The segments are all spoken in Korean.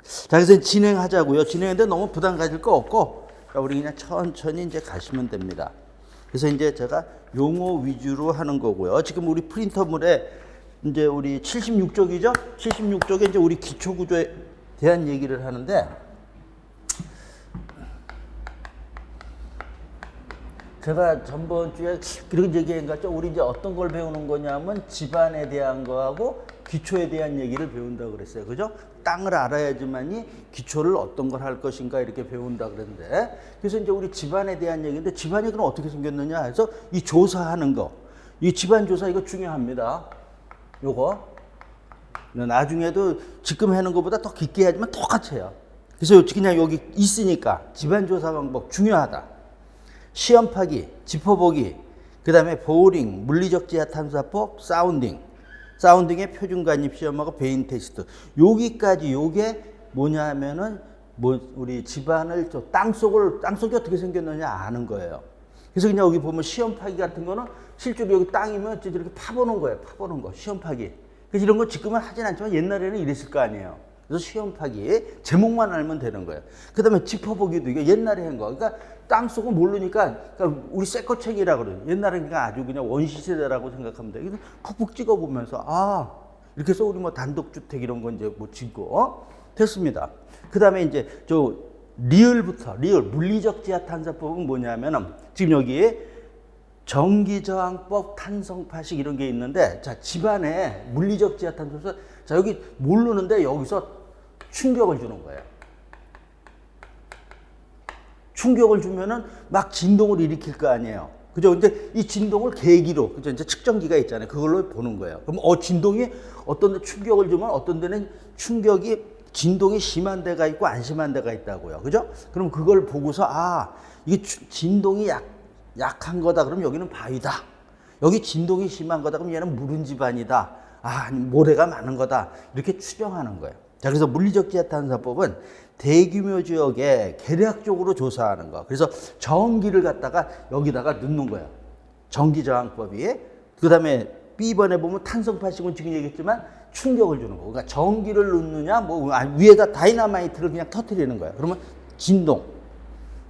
자, 그래서 진행하자고요. 진행하는데 너무 부담 가질 거 없고, 자, 우리 그냥 천천히 이제 가시면 됩니다. 그래서 이제 제가 용어 위주로 하는 거고요. 지금 우리 프린터물에 이제 우리 76쪽이죠? 76쪽에 이제 우리 기초 구조에 대한 얘기를 하는데, 제가 전번 주에 그런 얘기한 것 같죠? 우리 이제 어떤 걸 배우는 거냐면 집안에 대한 거하고 기초에 대한 얘기를 배운다고 그랬어요. 그죠? 땅을 알아야지만이 기초를 어떤 걸 할 것인가 이렇게 배운다 그랬는데, 그래서 이제 우리 집안에 대한 얘기인데, 집안이 그럼 어떻게 생겼느냐 해서 이 조사하는 거, 이 집안 조사 이거 중요합니다. 요거 나중에도 지금 하는 것보다 더 깊게 하지만 똑같이 해요. 그래서 그냥 여기 있으니까 집안 조사 방법 중요하다. 시험 파기, 짚어보기, 그 다음에 보링, 물리적 지하 탐사법, 사운딩의 표준 간입 시험하고 베인 테스트. 여기까지 요게 뭐냐 하면은 우리 집안을 땅속이 어떻게 생겼느냐 아는 거예요. 그래서 그냥 여기 보면 시험 파기 같은 거는 실제로 여기 땅이면 이렇게 파보는 거예요. 파보는 거, 시험 파기. 그래서 이런 거 지금은 하진 않지만 옛날에는 이랬을 거 아니에요. 그래서 시험 파기 제목만 알면 되는 거예요. 그 다음에 짚어보기도 이게 옛날에 한 거. 그러니까 땅속은 모르니까, 그러니까 우리 새거책이라고 그래요. 옛날에는 그냥 아주 그냥 원시세대라고 생각하면 돼요. 푹푹 찍어보면서, 이렇게 해서 우리 뭐 단독주택 이런 거 이제 뭐 짓고, 됐습니다. 그 다음에 이제 리을, 물리적 지하 탐사법은 뭐냐면은, 지금 여기에 전기저항법, 탄성파식 이런 게 있는데, 자, 집안에 물리적 지하 탐사법, 자, 여기 모르는데 여기서 충격을 주는 거예요. 충격을 주면은 막 진동을 일으킬 거 아니에요. 그죠? 근데 이 진동을 계기로, 그죠? 이제 측정기가 있잖아요. 그걸로 보는 거예요. 그럼 진동이 어떤 데 충격을 주면 어떤 데는 진동이 심한 데가 있고 안 심한 데가 있다고요. 그죠? 그럼 그걸 보고서, 이게 진동이 약한 거다. 그럼 여기는 바위다. 여기 진동이 심한 거다. 그럼 얘는 물은 집안이다. 모래가 많은 거다. 이렇게 추정하는 거예요. 자, 그래서 물리적 지하 탐사법은 대규모 지역에 계략적으로 조사하는 거. 그래서 저항기를 갖다가 여기다가 넣는 거예요. 전기저항법이. 그 다음에 B번에 보면 탄성파식은 지금 얘기했지만 충격을 주는 거. 그러니까 전기를 넣느냐, 위에다 다이나마이트를 그냥 터뜨리는 거예요. 그러면 진동.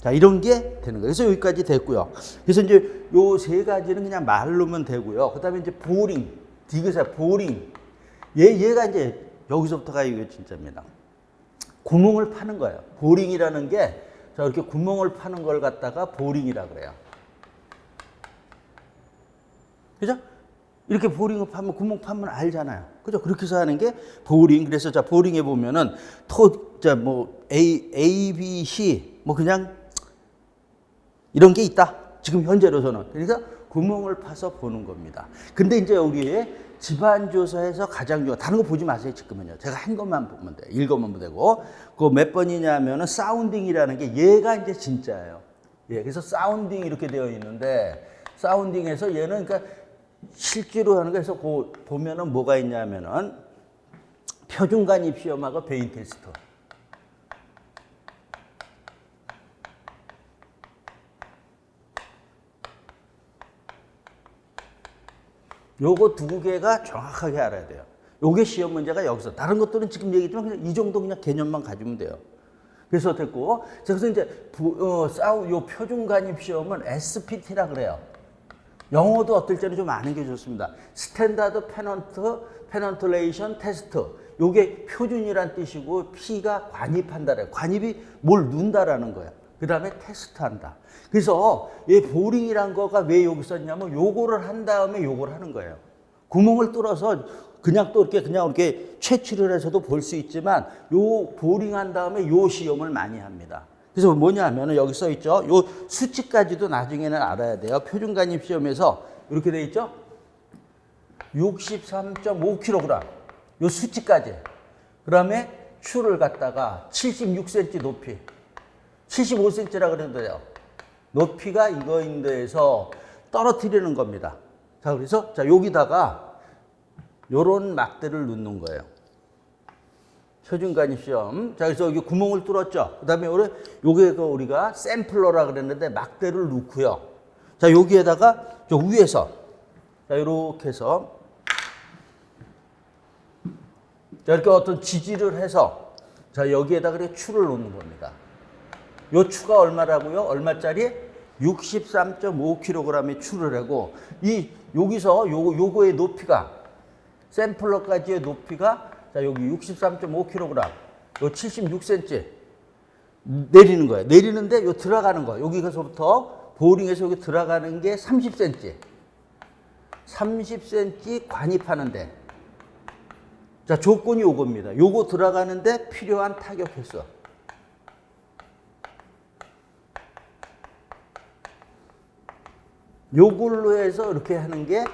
자, 이런 게 되는 거예요. 그래서 여기까지 됐고요. 그래서 이제 요 세 가지는 그냥 말로면 되고요. 그 다음에 이제 보링, 디귿의 보링. 얘가 이제 여기서부터가 이게 진짜입니다. 구멍을 파는 거예요. 보링이라는 게, 자, 이렇게 구멍을 파는 걸 갖다가 보링이라 그래요. 그죠? 이렇게 보링을 파면, 구멍 파면 알잖아요. 그죠? 그렇게 해서 하는 게 보링. 그래서 자, 보링에 보면은 A, B, C, 그냥 이런 게 있다. 지금 현재로서는. 그러니까 구멍을 파서 보는 겁니다. 근데 이제 우리의 집안조사에서 가장 중요한, 다른 거 보지 마세요, 지금은요. 제가 한 것만 보면 돼요. 읽어보면 되고. 그 몇 번이냐 하면은 사운딩이라는 게 얘가 이제 진짜예요. 그래서 사운딩 이렇게 되어 있는데, 사운딩에서 얘는 그러니까 실제로 하는 거에서 보면은 뭐가 있냐면은 표준간입 시험하고 베인 테스트. 요거 두 개가 정확하게 알아야 돼요. 요게 시험 문제가 여기서. 다른 것들은 지금 얘기했지만 그냥 이 정도 그냥 개념만 가지면 돼요. 그래서 됐고. 그래서 이제 요 표준 간입 시험은 SPT라 그래요. 영어도 어떨 때는 좀 아는 게 좋습니다. 스탠다드 페넌트레이션 테스트. 요게 표준이란 뜻이고 P가 관입한다래요. 관입이 뭘 넣는다라는 거예요. 그 다음에 테스트한다. 그래서 이 보링이란 거가 왜 여기 썼냐면 요거를 한 다음에 요걸 하는 거예요. 구멍을 뚫어서 그냥 이렇게 채취를 해서도 볼 수 있지만 요 보링한 다음에 요 시험을 많이 합니다. 그래서 뭐냐 하면은 여기 써 있죠. 요 수치까지도 나중에는 알아야 돼요. 표준간입 시험에서 이렇게 돼 있죠. 63.5kg. 요 수치까지. 그 다음에 추를 갖다가 76cm 높이. 75cm라 그랬는데요. 높이가 이거인데에서 떨어뜨리는 겁니다. 자, 그래서 여기다가 요런 막대를 넣는 거예요. 표준간입 시험. 자, 그래서 여기 구멍을 뚫었죠. 그 다음에 요게 우리가 샘플러라 그랬는데 막대를 넣고요. 자, 여기에다가 저 위에서 자, 이렇게 해서 자, 이렇게 어떤 지지를 해서 자, 여기에다 그래 추를 놓는 겁니다. 요 추가 얼마라고요? 얼마짜리? 63.5kg의 추를 하고 여기서 요거의 높이가 샘플러까지의 높이가 자, 여기 63.5kg, 요 76cm 내리는 거예요. 내리는데 요 들어가는 거. 여기서부터 보링에서 여기 들어가는 게 30cm. 30cm 관입하는데 자, 조건이 요겁니다. 요거 들어가는데 필요한 타격 횟수. 요걸로 해서 이렇게 하는 게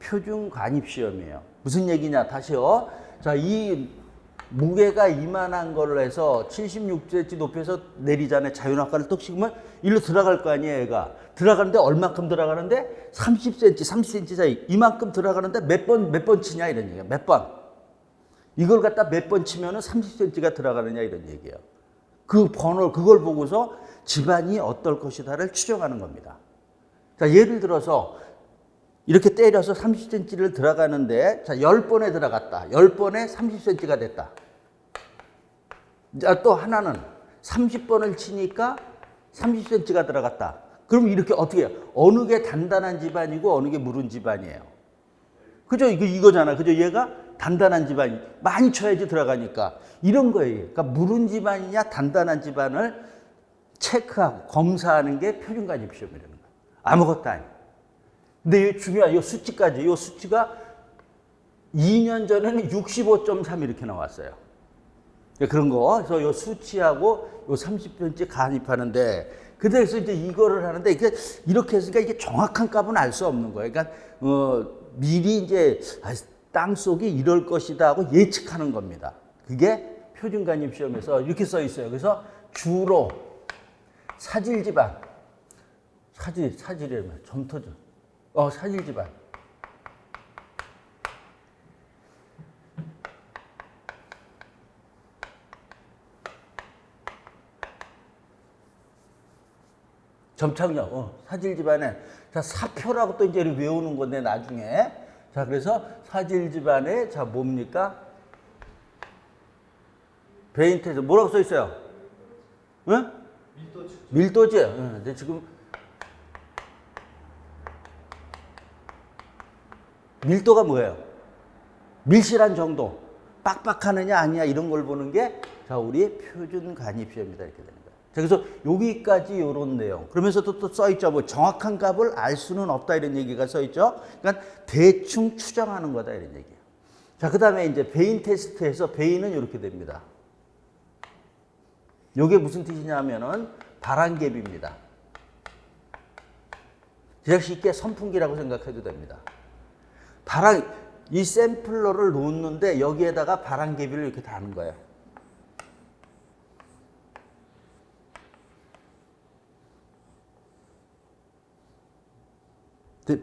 표준 관입 시험이에요. 무슨 얘기냐? 다시요. 자, 이 무게가 이만한 걸로 해서 76cm 높이에서 내리잖아요. 자유낙하를 뚝 씹으면 일로 들어갈 거 아니에요, 얘가. 들어가는데 얼마큼 들어가는데? 30cm 사이. 이만큼 들어가는데 몇 번 치냐 이런 얘기야. 몇 번. 이걸 갖다 몇 번 치면은 30cm가 들어가느냐 이런 얘기예요. 그 번호 그걸 보고서 집안이 어떨 것이다를 추정하는 겁니다. 자, 예를 들어서 이렇게 때려서 30cm를 들어가는데 자, 10번에 들어갔다. 10번에 30cm가 됐다. 자, 또 하나는 30번을 치니까 30cm가 들어갔다. 그럼 이렇게 어떻게 해요? 어느 게 단단한 집안이고 어느 게 무른 집안이에요. 그죠? 이거잖아. 그죠? 얘가 단단한 집안이 많이 쳐야지 들어가니까 이런 거예요. 그러니까 무른 집안이냐 단단한 집안을 체크하고 검사하는 게 표준관입 시험이라는 거예요. 아무것도 아니에요. 근데 중요한 이 수치까지, 이 수치가 2년 전에는 65.3 이렇게 나왔어요. 그런 거. 그래서 이 수치하고 이 30cm 간입하는데 그래서 이제 이거를 하는데 이렇게 했으니까 이게 정확한 값은 알 수 없는 거예요. 그러니까 미리 이제 땅 속이 이럴 것이다 하고 예측하는 겁니다. 그게 표준관입 시험에서 이렇게 써 있어요. 그래서 주로 사질 집안, 사질이라면 점토죠. 사질 집안. 점착력, 사질 집안에 자, 사표라고 또 이제 외우는 건데 나중에 자, 그래서 사질 집안에 자, 뭡니까? 베인테스 뭐라고 써 있어요? 응? 밀도지. 근데 지금 밀도가 뭐예요? 밀실한 정도, 빡빡하느냐 아니냐 이런 걸 보는 게 자, 우리 표준 관입 시험이다 이렇게 되는 거예요. 자, 그래서 여기까지 이런 내용. 그러면서도 또 써 있죠. 뭐 정확한 값을 알 수는 없다 이런 얘기가 써 있죠. 그러니까 대충 추정하는 거다 이런 얘기예요. 자, 그다음에 이제 베인 테스트에서 베인은 이렇게 됩니다. 이게 무슨 뜻이냐면은 바람갭입니다. 그냥 쉽게 선풍기라고 생각해도 됩니다. 이 샘플러를 놓는데 여기에다가 바람개비를 이렇게 다는 거예요.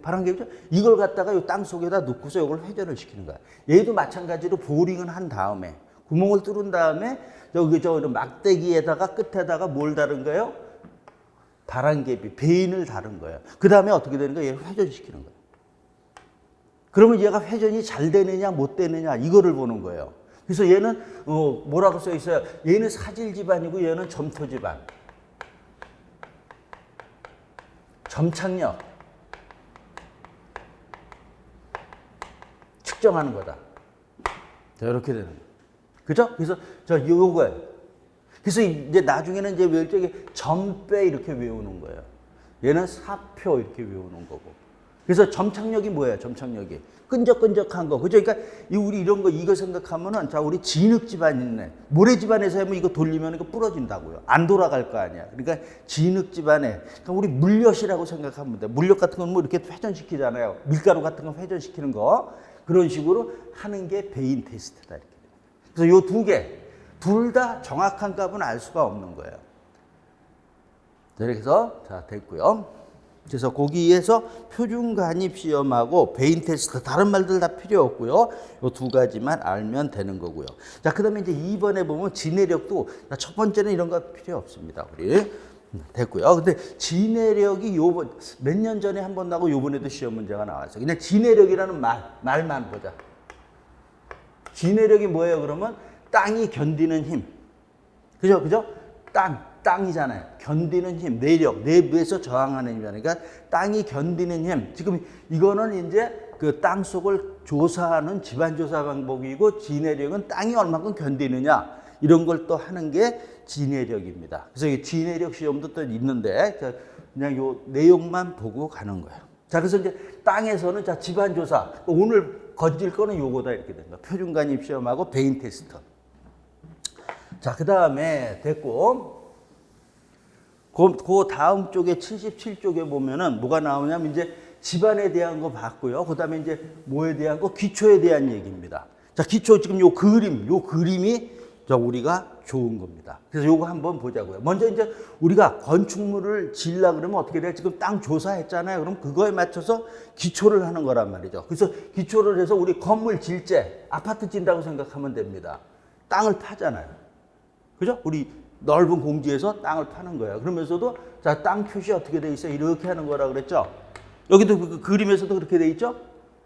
바람개비죠? 이걸 갖다가 이 땅 속에다 넣고서 이걸 회전을 시키는 거야. 얘도 마찬가지로 보링은 한 다음에 구멍을 뚫은 다음에 여기 막대기에다가 끝에다가 뭘 다른 거예요? 바람개비, 베인을 다른 거예요. 그 다음에 어떻게 되는 거예요? 얘를 회전시키는 거예요. 그러면 얘가 회전이 잘 되느냐 못 되느냐 이거를 보는 거예요. 그래서 얘는 뭐라고 써 있어요? 얘는 사질 집안이고 얘는 점토 집안. 점착력 측정하는 거다. 자, 이렇게 되는 거예요. 그죠? 그래서 요거예요. 그래서 이제 나중에는 이제 외울 적에 점빼 이렇게 외우는 거예요. 얘는 사표 이렇게 외우는 거고. 그래서 점착력이 뭐예요? 점착력이 끈적끈적한 거, 그죠? 그러니까 우리 이런 거 이거 생각하면은 자, 우리 진흙 집안 있네. 모래 집안에서 하면 이거 돌리면 이거 부러진다고요. 안 돌아갈 거 아니야. 그러니까 진흙 집안에 그러니까 우리 물엿이라고 생각하면 돼. 물엿 같은 건 뭐 이렇게 회전시키잖아요. 밀가루 같은 거 회전시키는 거 그런 식으로 하는 게 베인 테스트다 이렇게. 그래서 요 두 개 둘 다 정확한 값은 알 수가 없는 거예요. 그래서 자, 됐고요. 그래서 거기에서 표준관입 시험하고 베인 테스트 다른 말들 다 필요 없고요. 이 두 가지만 알면 되는 거고요. 자, 그다음에 이제 2번에 보면 지내력도 첫 번째는 이런 거 필요 없습니다. 우리 됐고요. 근데 지내력이 몇 년 전에 한 번 나고 요번에도 시험 문제가 나왔어요. 그냥 지내력이라는 말만 보자. 지내력이 뭐예요? 그러면 땅이 견디는 힘. 그죠? 땅이잖아요. 견디는 힘, 내력, 내부에서 저항하는 힘이잖아요. 그러니까 땅이 견디는 힘. 지금 이거는 이제 그 땅 속을 조사하는 집안조사 방법이고, 지내력은 땅이 얼마큼 견디느냐, 이런 걸 또 하는 게 지내력입니다. 그래서 이 지내력 시험도 또 있는데, 그냥 요 내용만 보고 가는 거예요. 자, 그래서 이제 땅에서는 자, 집안조사. 오늘 건질 거는 요거다, 이렇게 된 거예요. 표준관입 시험하고 배인 테스트. 자, 그 다음에 됐고, 그 다음 쪽에 77쪽에 보면은 뭐가 나오냐면 이제 집안에 대한 거 봤고요. 그 다음에 이제 뭐에 대한 거? 기초에 대한 얘기입니다. 자, 기초 지금 요 그림이 우리가 좋은 겁니다. 그래서 요거 한번 보자고요. 먼저 이제 우리가 건축물을 지으려 그러면 어떻게 돼요? 지금 땅 조사했잖아요. 그럼 그거에 맞춰서 기초를 하는 거란 말이죠. 그래서 기초를 해서 우리 건물 질 때 아파트 짓는다고 생각하면 됩니다. 땅을 파잖아요. 그죠? 우리 넓은 공지에서 땅을 파는 거예요. 그러면서도 자, 땅 표시 어떻게 돼 있어요? 이렇게 하는 거라 그랬죠? 여기도 그 그림에서도 그렇게 돼 있죠?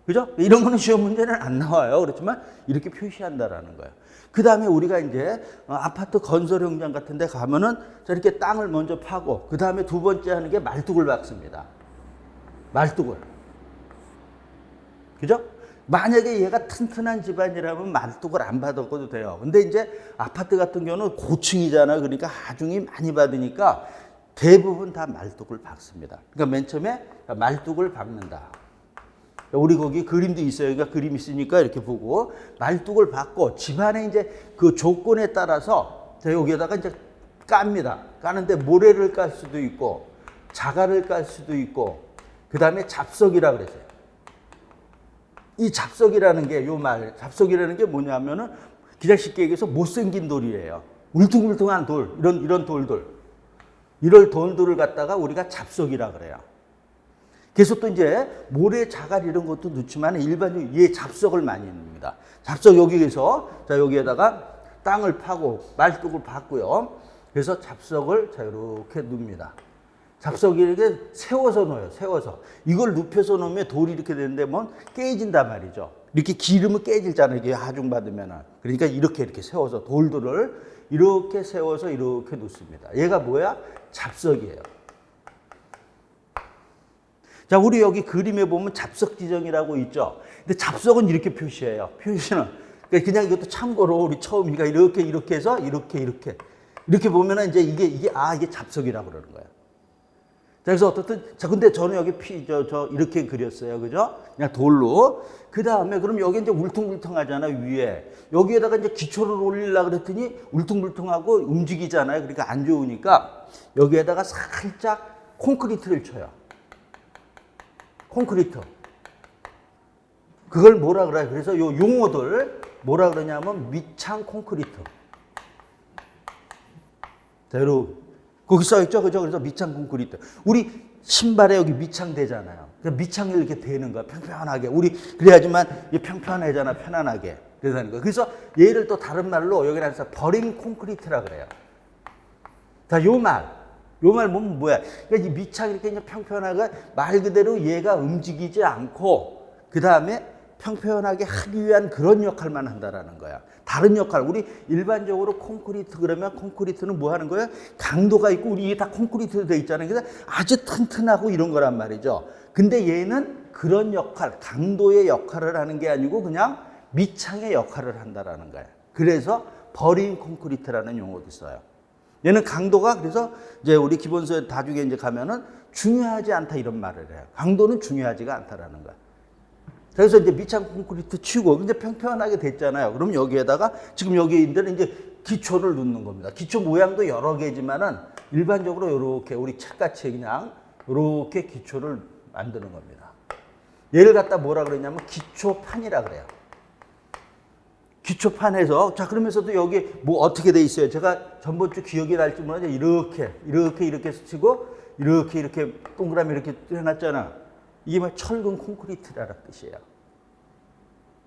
그죠? 이런 거는 시험 문제는 안 나와요. 그렇지만 이렇게 표시한다라는 거예요. 그 다음에 우리가 이제 아파트 건설 현장 같은 데 가면은 저렇게 땅을 먼저 파고, 그 다음에 두 번째 하는 게 말뚝을 박습니다. 말뚝을. 그죠? 만약에 얘가 튼튼한 집안이라면 말뚝을 안 받아도 돼요. 근데 이제 아파트 같은 경우는 고층이잖아요. 그러니까 하중이 많이 받으니까 대부분 다 말뚝을 박습니다. 그러니까 맨 처음에 말뚝을 박는다. 우리 거기 그림도 있어요. 그러니까 그림 있으니까 이렇게 보고 말뚝을 박고, 집안에 이제 그 조건에 따라서 여기에다가 이제 깝니다. 까는데 모래를 깔 수도 있고, 자갈을 깔 수도 있고, 그 다음에 잡석이라 그랬어요. 이 잡석이라는 게, 잡석이라는 게 뭐냐면은 그냥 쉽게 얘기해서 못생긴 돌이에요. 울퉁불퉁한 돌, 이런 돌들. 이런 돌들을 갖다가 우리가 잡석이라 그래요. 그래서 또 이제 모래, 자갈 이런 것도 넣지만 일반적으로 얘 잡석을 많이 넣습니다. 잡석 여기에서 자, 여기에다가 땅을 파고 말뚝을 박고요. 그래서 잡석을 자, 이렇게 넣습니다. 잡석이 이렇게 세워서 넣어요. 세워서. 이걸 눕혀서 놓으면 돌이 이렇게 되는데 뭐 깨진단 말이죠. 이렇게 기르면 깨질잖아요. 이게 하중받으면은. 그러니까 이렇게 세워서 돌들을 이렇게 세워서 이렇게 놓습니다. 얘가 뭐야? 잡석이에요. 자, 우리 여기 그림에 보면 잡석 지정이라고 있죠. 근데 잡석은 이렇게 표시해요. 표시는. 그냥 이것도 참고로 우리 처음이니까 이렇게 해서 이렇게 보면은 이제 이게 잡석이라고 그러는 거예요. 그래서 어떻든, 자, 근데 저는 여기 이렇게 그렸어요. 그죠? 그냥 돌로. 그 다음에 그럼 여기 이제 울퉁불퉁하잖아요, 위에. 여기에다가 이제 기초를 올리려고 그랬더니 울퉁불퉁하고 움직이잖아요. 그러니까 안 좋으니까 여기에다가 살짝 콘크리트를 쳐요. 콘크리트. 그걸 뭐라 그래요? 그래서 요 용어들 뭐라 그러냐면 밑창 콘크리트. 대로 거기 써있죠, 그죠? 그래서 밑창 콘크리트. 우리 신발에 여기 밑창 되잖아요. 그러니까 밑창이 이렇게 되는 거야, 평평하게. 우리 그래야지만 평평하잖아, 편안하게. 그래서 얘를 또 다른 말로 여기 나서 버린 콘크리트라 그래요. 자, 요 말 보면 뭐야? 그러니까 이 밑창이 이렇게 평평하게 말 그대로 얘가 움직이지 않고 그 다음에 평평하게 하기 위한 그런 역할만 한다라는 거야. 다른 역할. 우리 일반적으로 콘크리트 그러면 콘크리트는 뭐 하는 거예요? 강도가 있고 우리 이게 다 콘크리트로 돼 있잖아요. 그래서 아주 튼튼하고 이런 거란 말이죠. 근데 얘는 그런 역할, 강도의 역할을 하는 게 아니고 그냥 밑창의 역할을 한다라는 거야. 그래서 버린 콘크리트라는 용어도 써요. 얘는 강도가 그래서 이제 우리 기본서에 다중에 이제 가면은 중요하지 않다 이런 말을 해요. 강도는 중요하지가 않다라는 거야. 그래서 이제 밑창 콘크리트 치고 근데 평평하게 됐잖아요. 그럼 여기에다가 지금 여기 있는 이제 기초를 넣는 겁니다. 기초 모양도 여러 개지만은 일반적으로 이렇게 우리 책같이 그냥 이렇게 기초를 만드는 겁니다. 얘를 갖다 뭐라 그러냐면 기초판이라 그래요. 기초판에서 자 그러면서도 여기 뭐 어떻게 돼 있어요? 제가 전번주 기억이 날지 모르는데 이렇게 치고 이렇게 동그라미 이렇게 해놨잖아. 이게 뭐 철근 콘크리트라는 뜻이에요.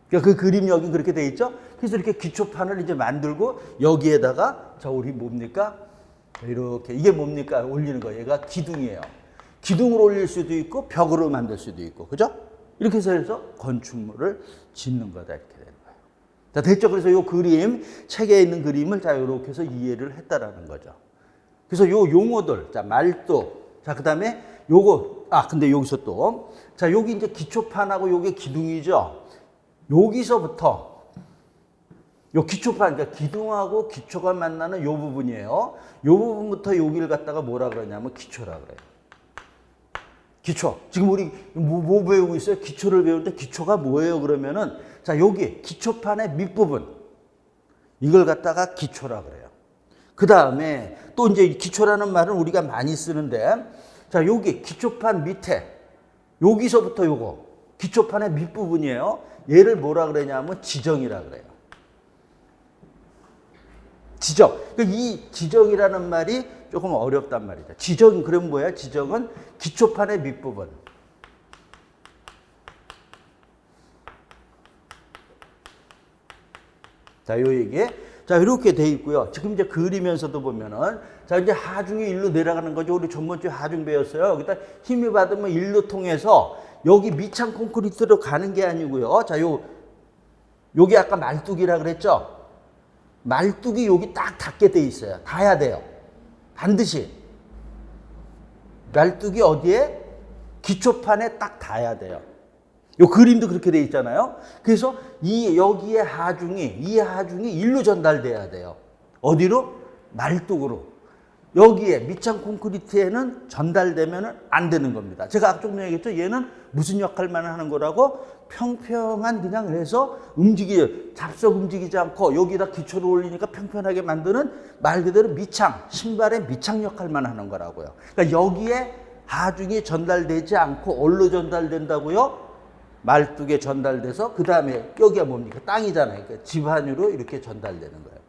그러니까 그 그림 여기 그렇게 돼 있죠? 그래서 이렇게 기초판을 이제 만들고 여기에다가 자 우리 뭡니까? 이렇게 이게 뭡니까? 올리는 거예요. 얘가 기둥이에요. 기둥으로 올릴 수도 있고 벽으로 만들 수도 있고 그죠? 이렇게 해서 건축물을 짓는 거다 이렇게 되는 거예요. 자, 됐죠? 그래서 요 그림, 책에 있는 그림을 자, 요렇게 해서 이해를 했다라는 거죠. 그래서 요 용어들, 자, 말도, 자, 그 다음에 요거, 근데 여기서 또, 자, 여기 이제 기초판하고 요게 기둥이죠? 여기서부터, 요 기초판, 그러니까 기둥하고 기초가 만나는 요 부분이에요. 요 부분부터 여기를 갖다가 뭐라 그러냐면 기초라 그래요. 기초. 지금 우리 뭐 배우고 있어요? 기초를 배우는데 기초가 뭐예요? 그러면은, 자, 여기 기초판의 밑부분. 이걸 갖다가 기초라 그래요. 그 다음에 또 이제 기초라는 말은 우리가 많이 쓰는데, 자, 여기 기초판 밑에, 여기서부터 요거, 기초판의 밑부분이에요. 얘를 뭐라 그러냐면 지정이라 그래요. 지정. 이 지정이라는 말이 조금 어렵단 말이죠. 지정, 그럼 뭐야? 지정은 기초판의 밑부분. 자, 요 얘기. 자, 이렇게 돼 있고요. 지금 이제 그리면서도 보면은, 자, 이제 하중이 일로 내려가는 거죠. 우리 전번주에 하중 배웠어요. 여기다 힘이 받으면 일로 통해서 여기 밑창 콘크리트로 가는 게 아니고요. 자, 요게 아까 말뚝이라 그랬죠? 말뚝이 여기 딱 닿게 돼 있어요. 닿아야 돼요. 반드시. 말뚝이 어디에? 기초판에 딱 닿아야 돼요. 요 그림도 그렇게 돼 있잖아요. 그래서 여기에 이 하중이 일로 전달돼야 돼요. 어디로? 말뚝으로. 여기에 밑창 콘크리트에는 전달되면 안 되는 겁니다. 제가 아까 조금 얘기했죠. 얘는 무슨 역할만 하는 거라고? 평평한 그냥 해서 잡석 움직이지 않고 여기다 기초를 올리니까 평평하게 만드는 말 그대로 밑창, 신발의 밑창 역할만 하는 거라고요. 그러니까 여기에 하중이 전달되지 않고 어디로 전달된다고요? 말뚝에 전달돼서 그 다음에 여기가 뭡니까? 땅이잖아요. 그러니까 지반으로 이렇게 전달되는 거예요.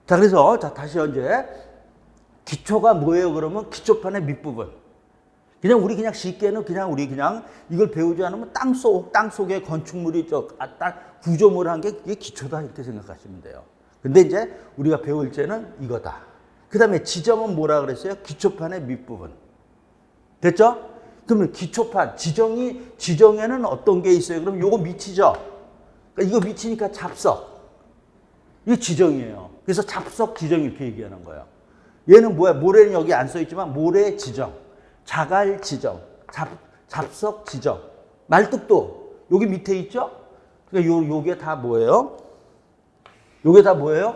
자, 그래서 자, 다시 이제 기초가 뭐예요? 그러면 기초판의 밑부분. 그냥 우리 그냥 쉽게는 우리 이걸 배우지 않으면 땅 속에 건축물이 구조물 한 게 그게 기초다 이렇게 생각하시면 돼요. 근데 이제 우리가 배울 때는 이거다. 그 다음에 지정은 뭐라 그랬어요? 기초판의 밑부분. 됐죠? 그러면 기초판, 지정에는 어떤 게 있어요? 그럼 요거 밑이죠? 그러니까 이거 밑이니까 잡석. 이게 지정이에요. 그래서 잡석 지정 이렇게 얘기하는 거예요. 얘는 뭐야? 모래는 여기 안 써있지만 모래 지정, 자갈 지정, 잡석 지정. 말뚝도 여기 밑에 있죠? 그러니까 요게 다 뭐예요? 요게 다 뭐예요?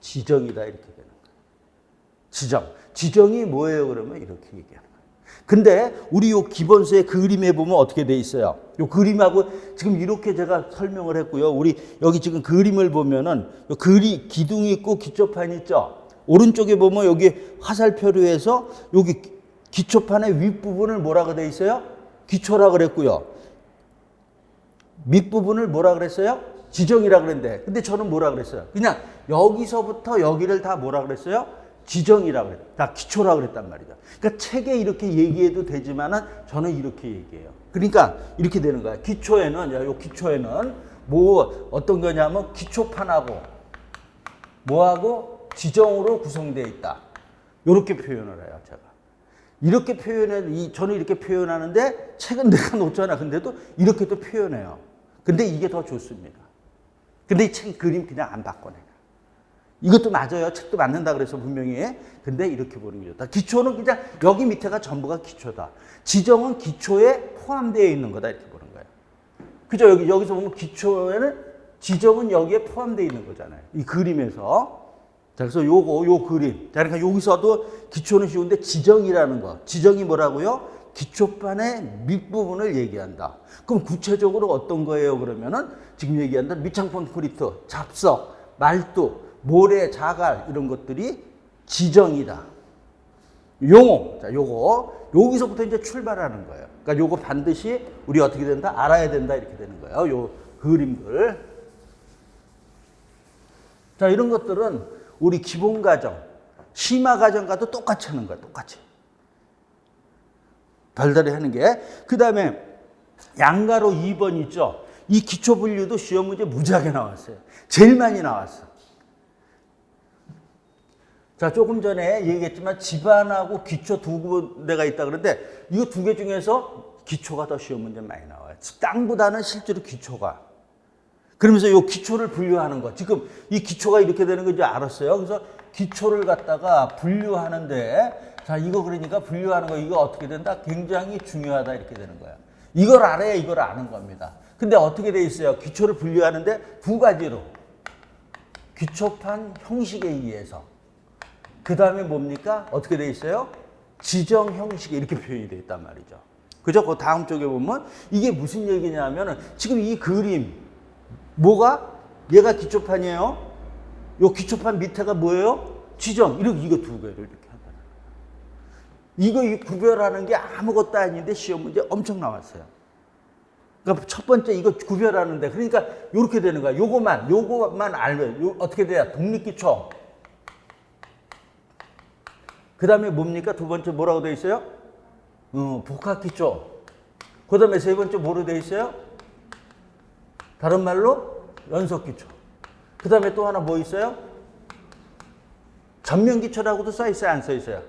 지정이다 이렇게 되는 거예요. 지정이 뭐예요? 그러면 이렇게 얘기하는 거예요. 근데 우리 요 기본서의 그림에 보면 어떻게 돼 있어요? 요 그림하고 지금 이렇게 제가 설명을 했고요. 우리 여기 지금 그림을 보면은 기둥이 있고 기초판이 있죠. 오른쪽에 보면 여기 화살표로 해서 여기 기초판의 윗부분을 뭐라고 돼 있어요? 기초라 그랬고요. 밑부분을 뭐라 그랬어요? 지정이라 그랬는데. 근데 저는 뭐라 그랬어요? 그냥 여기서부터 여기를 다 뭐라 그랬어요? 지정이라고 그랬다. 다 기초라고 그랬단 말이죠. 그러니까 책에 이렇게 얘기해도 되지만은 저는 이렇게 얘기해요. 그러니까 이렇게 되는 거야. 기초에는 뭐 어떤 거냐면 기초판하고 뭐하고 지정으로 구성되어 있다. 이렇게 표현을 해요, 제가. 이렇게 저는 이렇게 표현하는데 책은 내가 놓잖아. 근데도 이렇게 또 표현해요. 근데 이게 더 좋습니다. 근데 이 책 그림 그냥 안 바꿔내. 이것도 맞아요. 책도 맞는다 그래서 분명히. 근데 이렇게 보는 게 좋다. 기초는 그냥 여기 밑에가 전부가 기초다. 지정은 기초에 포함되어 있는 거다. 이렇게 보는 거예요. 그죠? 여기서 보면 지정은 여기에 포함되어 있는 거잖아요. 이 그림에서. 자, 그래서 요 그림. 자, 그러니까 여기서도 기초는 쉬운데 지정이라는 거. 지정이 뭐라고요? 기초판의 밑부분을 얘기한다. 그럼 구체적으로 어떤 거예요? 그러면은 지금 얘기한다. 밑창 콘크리트, 잡석, 말뚝, 모래, 자갈 이런 것들이 지정이다. 용어. 자, 여기서부터 이제 출발하는 거예요. 그러니까 요거 반드시 우리 어떻게 된다? 알아야 된다 이렇게 되는 거예요. 요 그림들. 자, 이런 것들은 우리 기본 과정, 심화 과정과도 똑같이 하는 거예요. 똑같이. 달달이 하는 게. 그다음에 양가로 2번 있죠. 이 기초 분류도 시험 문제 무지하게 나왔어요. 제일 많이 나왔어. 자, 조금 전에 얘기했지만 지반하고 기초 두 군데가 있다 그런데 이 두 개 중에서 기초가 더 시험 문제 많이 나와요. 땅보다는 실제로 기초가. 그러면서 요 기초를 분류하는 거. 지금 이 기초가 이렇게 되는 거 이제 알았어요. 그래서 기초를 갖다가 분류하는데, 자, 이거 그러니까 분류하는 거, 이거 어떻게 된다? 굉장히 중요하다. 이렇게 되는 거야. 이걸 알아야 이걸 아는 겁니다. 근데 어떻게 돼 있어요? 기초를 분류하는데 두 가지로. 기초판 형식에 의해서. 그 다음에 뭡니까? 어떻게 돼 있어요? 지정 형식에 이렇게 표현이 돼 있단 말이죠. 그죠? 그 다음 쪽에 보면 이게 무슨 얘기냐면은 지금 이 그림, 뭐가? 얘가 기초판이에요. 요 기초판 밑에가 뭐예요? 지정. 이거 두 개를 이렇게 하잖아요. 이거 구별하는 게 아무것도 아닌데 시험 문제 엄청 나왔어요. 그러니까 첫 번째 이거 구별하는데, 그러니까 요렇게 되는 거야. 요거만 알면 어떻게 돼야? 독립기초. 그 다음에 뭡니까? 두 번째 뭐라고 돼 있어요? 복합기초. 그 다음에 세 번째 뭐로 돼 있어요? 다른 말로 연속기초. 그 다음에 또 하나 뭐 있어요? 전면기초라고도 써 있어요? 안 써 있어요?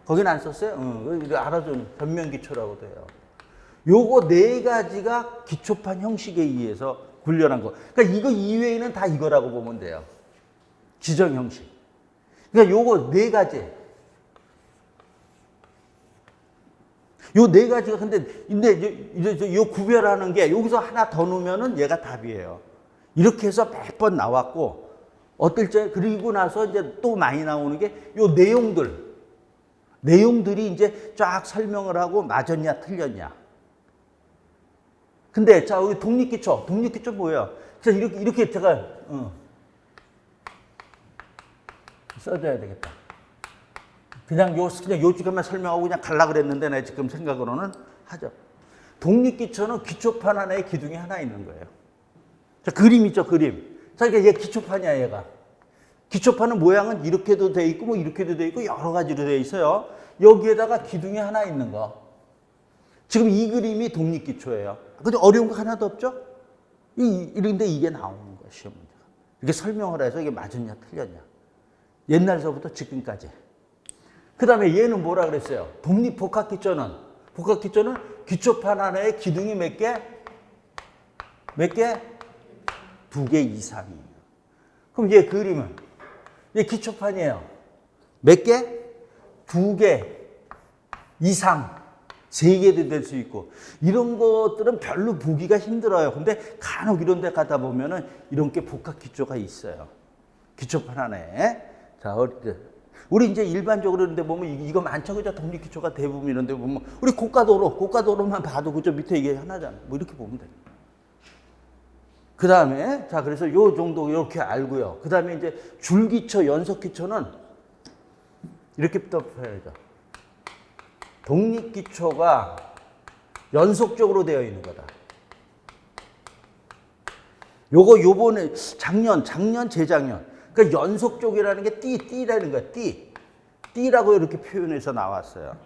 거긴 안 썼어요? 이거 알아줘. 전면기초라고 돼요. 요거 네 가지가 기초판 형식에 의해서 훈련한 거. 그러니까 이거 이외에는 다 이거라고 보면 돼요. 지정 형식. 그러니까 요거 네 가지. 요 네 가지가 근데 요 구별하는 게 여기서 하나 더 넣으면은 얘가 답이에요. 이렇게 해서 몇 번 나왔고, 어떨 때 그리고 나서 이제 또 많이 나오는 게 요 내용들이 이제 쫙 설명을 하고 맞았냐 틀렸냐. 근데 자, 여기 독립기초 뭐예요? 그래서 이렇게 제가 써줘야 되겠다. 그냥 요 주간만 설명하고 그냥 갈라 그랬는데, 내 지금 생각으로는 하죠. 독립기초는 기초판 하나에 기둥이 하나 있는 거예요. 자, 그림 있죠, 그림. 자, 그러니까 얘 기초판이야, 얘가. 기초판은 모양은 이렇게도 돼 있고, 뭐 이렇게도 돼 있고, 여러 가지로 돼 있어요. 여기에다가 기둥이 하나 있는 거. 지금 이 그림이 독립기초예요. 근데 어려운 거 하나도 없죠? 이런데 이게 나오는 거예요, 시험 문제가. 이렇게 설명을 해서 이게 맞았냐, 틀렸냐. 옛날서부터 지금까지. 그 다음에 얘는 뭐라 그랬어요? 복합기초는 기초판 하나에 기둥이 몇 개? 두 개 이상이에요. 그럼 얘 그림은? 얘 기초판이에요. 몇 개? 두 개 이상. 세 개도 될 수 있고. 이런 것들은 별로 보기가 힘들어요. 근데 간혹 이런 데 가다 보면은 이런 게 복합기초가 있어요. 기초판 하나에. 자, 우리 이제 일반적으로 이런데 보면 이거 많죠, 그죠? 독립기초가 대부분 이런데 보면 우리 고가도로만 봐도 그죠? 밑에 이게 하나잖아. 뭐 이렇게 보면 돼요. 그 다음에 자, 그래서 요 정도 이렇게 알고요. 그 다음에 이제 줄기초, 연속기초는 이렇게 덮어야죠. 독립기초가 연속적으로 되어 있는 거다. 요거 요번에 작년, 재작년. 그러니까 연속적이라는 게 띠라는 거야. 띠라고 이렇게 표현해서 나왔어요.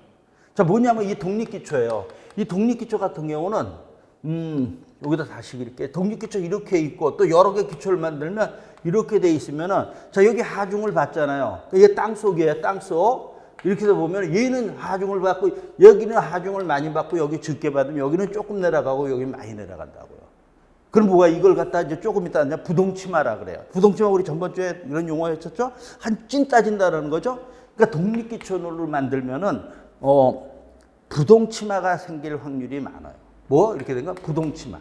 자, 뭐냐면 이 독립기초예요. 이 독립기초 같은 경우는 여기다 다시 이렇게 독립기초 이렇게 있고 또 여러 개 기초를 만들면 이렇게 돼 있으면은, 자, 여기 하중을 받잖아요. 이게 땅속이에요, 땅속. 이렇게 해서 보면 얘는 하중을 받고 여기는 하중을 많이 받고 여기 적게 받으면 여기는 조금 내려가고 여기 많이 내려간다고요. 그럼 뭐가 이걸 갖다 이제 조금 이따 이제 부동치마라 그래요. 부동치마 우리 전번주에 이런 용어 했었죠? 한 찐 따진다라는 거죠. 그러니까 독립기초를 만들면은 부동치마가 생길 확률이 많아요. 뭐 이렇게 된 거? 부동치마.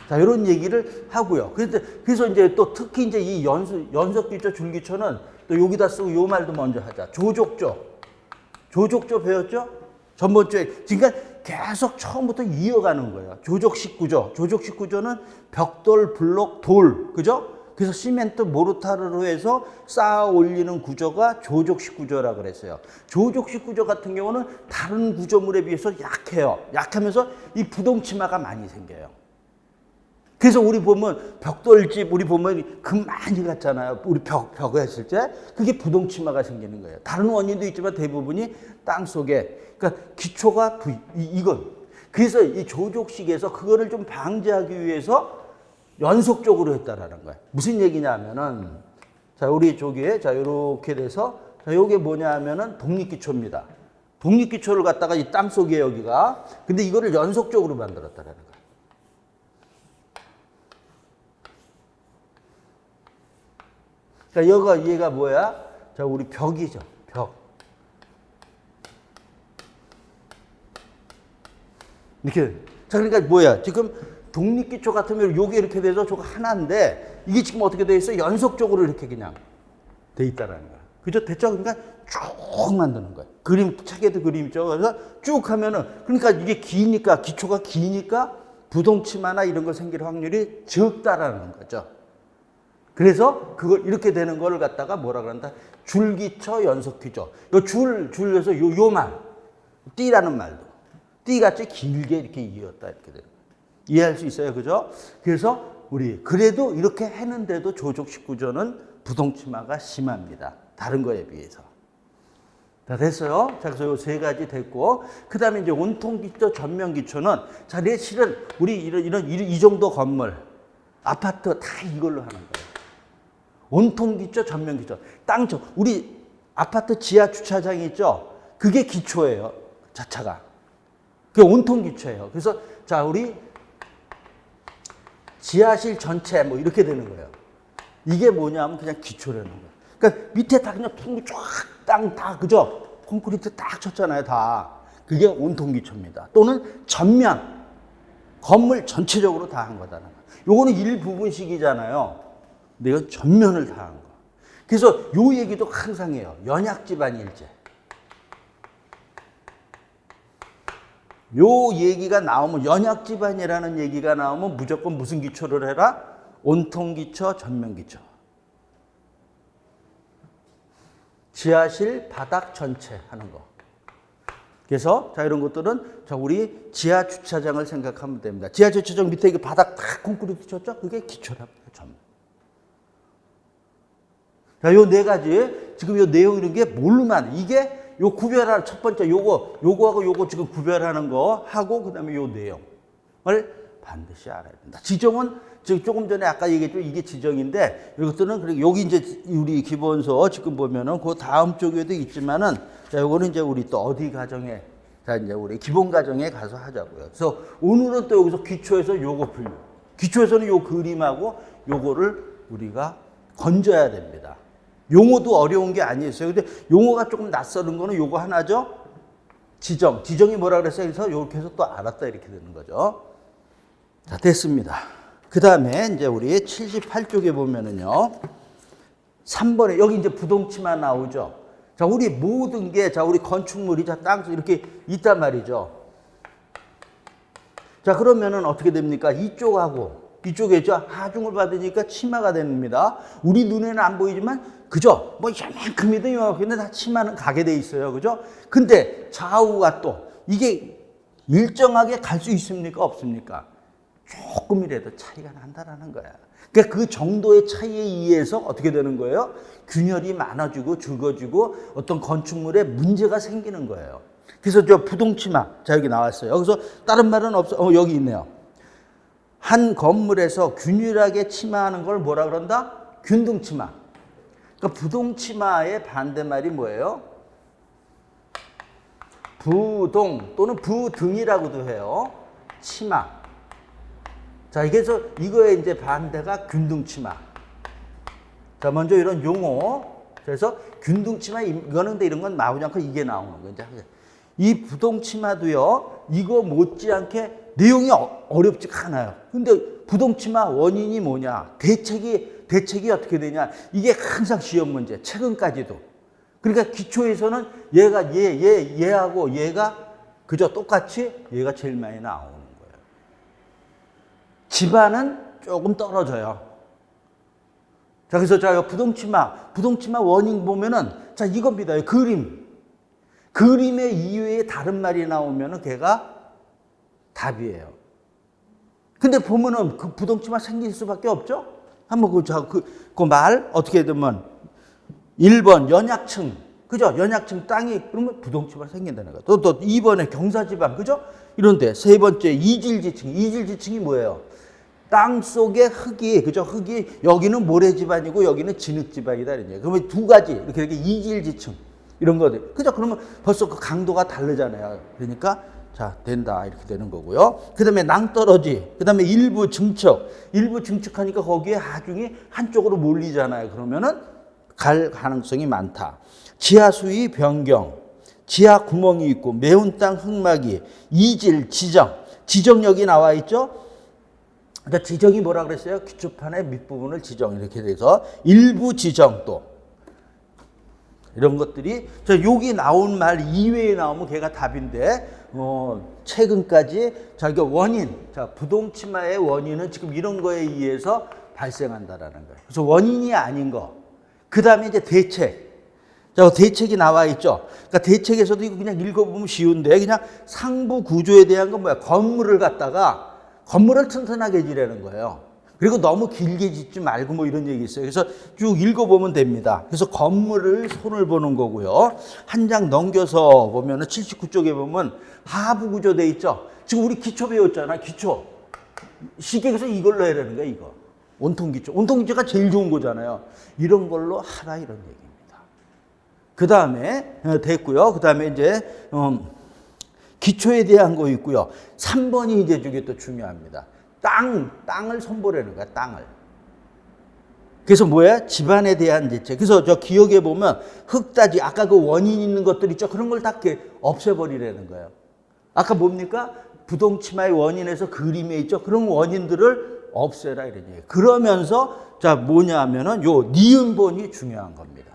자, 이런 얘기를 하고요. 그래서 이제 또 특히 이제 이 연속기초, 줄기초는 또 여기다 쓰고 요 말도 먼저 하자. 조족조 배웠죠? 전번주에. 그러니까 계속 처음부터 이어가는 거예요. 조족식 구조. 조족식 구조는 벽돌, 블록, 돌. 그죠? 그래서 시멘트, 모르타르로 해서 쌓아 올리는 구조가 조족식 구조라고 그랬어요. 조족식 구조 같은 경우는 다른 구조물에 비해서 약해요. 약하면서 이 부동치마가 많이 생겨요. 그래서 우리 보면 벽돌집 우리 보면 금 많이 갔잖아요. 우리 벽 했을 때 그게 부동치마가 생기는 거예요. 다른 원인도 있지만 대부분이 땅 속에. 그러니까 기초가 이건. 그래서 이 조족식에서 그거를 좀 방지하기 위해서 연속적으로 했다라는 거예요. 무슨 얘기냐면은, 자, 우리 저기에 자 이렇게 돼서 자, 요게 뭐냐면은 독립기초입니다. 독립기초를 갖다가 이 땅 속에 여기가. 근데 이거를 연속적으로 만들었다라는 거야. 그러니까 얘가 뭐야? 자, 우리 벽이죠. 벽. 이렇게. 자, 그러니까 뭐야? 지금 독립기초 같으면 요게 이렇게 돼서 저거 하나인데 이게 지금 어떻게 돼 있어? 연속적으로 이렇게 그냥 돼 있다라는 거야. 그죠? 됐죠? 그러니까 쭉 만드는 거야. 그림, 책에도 그림 있죠? 그래서 쭉 하면은, 그러니까 이게 기니까, 기초가 기니까 부동치마나 이런 거 생길 확률이 적다라는 거죠. 그래서 그걸 이렇게 되는 거를 갖다가 뭐라 그런다? 줄기초, 연속기초. 줄에서 요 말, 띠라는 말도. 띠같이 길게 이렇게 이었다, 이렇게 되는 거예요. 이해할 수 있어요? 그죠? 그래서 그래도 이렇게 했는데도 조족 19조는 부동치마가 심합니다. 다른 거에 비해서. 다 됐어요? 자, 그래서 요 세 가지 됐고, 그 다음에 이제 온통기초, 전면기초는, 자, 실은 이 정도 건물, 아파트 다 이걸로 하는 거예요. 온통기초, 전면기초. 우리 아파트 지하 주차장이 있죠? 그게 기초예요. 자차가. 그게 온통기초예요. 그래서, 자, 우리 지하실 전체 뭐 이렇게 되는 거예요. 이게 뭐냐면 그냥 기초라는 거예요. 그러니까 밑에 다 그냥 땅 다, 그죠? 콘크리트 딱 쳤잖아요, 다. 그게 온통기초입니다. 또는 전면. 건물 전체적으로 다 한 거다는 거예요. 요거는 일부분식이잖아요. 근데 이건 전면을 다 한 거. 그래서 요 얘기도 항상 해요. 연약지반일제. 요 얘기가 나오면, 연약지반이라는 얘기가 나오면 무조건 무슨 기초를 해라? 온통기초, 전면기초. 지하실 바닥 전체 하는 거. 그래서 자, 이런 것들은 자, 우리 지하 주차장을 생각하면 됩니다. 지하 주차장 밑에 이게 바닥 다 콘크리트 쳤죠? 그게 기초랍니다. 전면. 자, 요 네 가지 지금 요 내용 이런 게 모르면 이게 요 구별하는 첫 번째 요거하고 요거 지금 구별하는 거 하고 그다음에 요 내용을 반드시 알아야 된다. 지정은 지금 조금 전에 아까 얘기했죠. 이게 지정인데 이것들은 그리고 여기 이제 우리 기본서 지금 보면은 그 다음 쪽에도 있지만은 자, 요거는 이제 우리 또 어디 과정에 자, 이제 우리 기본 과정에 가서 하자고요. 그래서 오늘은 또 여기서 기초에서 요거 분류. 기초에서는 요 그림하고 요거를 우리가 건져야 됩니다. 용어도 어려운 게 아니었어요. 근데 용어가 조금 낯설은 거는 요거 하나죠. 지정이 뭐라 그랬어요? 그래서 이렇게 해서 또 알았다 이렇게 되는 거죠. 자, 됐습니다. 그 다음에 이제 우리 78쪽에 보면은요. 3번에 여기 이제 부동치마 나오죠. 자, 우리 모든 게 자, 우리 건축물이 자, 땅 이렇게 있단 말이죠. 자, 그러면은 어떻게 됩니까? 이쪽에죠. 하중을 받으니까 치마가 됩니다. 우리 눈에는 안 보이지만 그죠? 뭐 이만큼이든 이만큼이든 다 치마는 가게 돼 있어요. 그죠? 근데 좌우가 또 이게 일정하게 갈 수 있습니까? 없습니까? 조금이라도 차이가 난다라는 거야. 그러니까 그 정도의 차이에 의해서 어떻게 되는 거예요? 균열이 많아지고 적어지고 어떤 건축물에 문제가 생기는 거예요. 그래서 저 부동치마, 자, 여기 나왔어요. 여기서 다른 말은 없어. 여기 있네요. 한 건물에서 균일하게 치마하는 걸 뭐라 그런다? 균등치마. 그러니까 부동치마의 반대말이 뭐예요? 부동 또는 부등이라고도 해요. 치마. 자, 이거의 이제 반대가 균등치마. 자, 먼저 이런 용어. 그래서 균등치마 이거는 근데 이런 건 나오지 않고 이게 나오는 거죠. 이 부동치마도요. 이거 못지않게 내용이 어렵지가 않아요. 근데 부동치마 원인이 뭐냐? 대책이 어떻게 되냐? 이게 항상 시험 문제. 최근까지도. 그러니까 기초에서는 얘하고 얘가 그저 똑같이 얘가 제일 많이 나오는 거예요. 집안은 조금 떨어져요. 자, 그래서 자, 부동치마 원인 보면은 자, 이겁니다. 그림의 이외에 다른 말이 나오면은 걔가 답이에요. 근데 보면은 그 부동치마 생길 수밖에 없죠? 한번 그 말 어떻게 되면 1번 연약층. 그죠? 연약층 땅이 그러면 부동치마 생긴다는 거예요. 또 2번에 경사지방. 그죠? 이런데 세 번째 이질지층. 이질지층이 뭐예요? 땅 속에 흙이, 그죠? 흙이 여기는 모래지반이고 여기는 진흙지반이다. 그러면 두 가지 이렇게 이질지층. 이런 거들. 그죠? 그러면 벌써 그 강도가 다르잖아요. 그러니까 자, 된다. 이렇게 되는 거고요. 그 다음에 낭떠러지. 그 다음에 일부 증축. 일부 증축하니까 거기에 하중이 한쪽으로 몰리잖아요. 그러면은 갈 가능성이 많다. 지하 수위 변경. 지하 구멍이 있고 매운 땅 흙막이. 이질, 지정. 지정력이 나와 있죠? 그러니까 지정이 뭐라 그랬어요? 기초판의 밑부분을 지정. 이렇게 돼서 일부 지정도. 이런 것들이 여기 나온 말 이외에 나오면 걔가 답인데 최근까지 이게 원인, 부동치마의 원인은 지금 이런 거에 의해서 발생한다라는 거예요. 그래서 원인이 아닌 거. 그 다음에 이제 대책. 대책이 나와 있죠. 그러니까 대책에서도 이거 그냥 읽어보면 쉬운데 그냥 상부 구조에 대한 건 뭐야? 건물을 튼튼하게 지라는 거예요. 그리고 너무 길게 짓지 말고 뭐 이런 얘기 있어요. 그래서 쭉 읽어보면 됩니다. 그래서 건물을 손을 보는 거고요. 한 장 넘겨서 보면은 79쪽에 보면 하부 구조 돼 있죠. 지금 우리 기초 배웠잖아. 기초. 시계에서 이걸로 해라는 거야, 이거. 온통 기초. 온통 기초가 제일 좋은 거잖아요. 이런 걸로 하라 이런 얘기입니다. 그 다음에 됐고요. 그 다음에 이제 기초에 대한 거 있고요. 3번이 이제 저게 또 중요합니다. 땅을 손보라는 거야, 땅을. 그래서 뭐야? 집안에 대한 대책. 그래서 저 기억에 보면 흙따지, 아까 그 원인 있는 것들 있죠? 그런 걸 다 없애버리라는 거예요. 아까 뭡니까? 부동치마의 원인에서 그림에 있죠? 그런 원인들을 없애라 이런 얘기예요. 그러면서 뭐냐 하면은 요 니은본이 중요한 겁니다.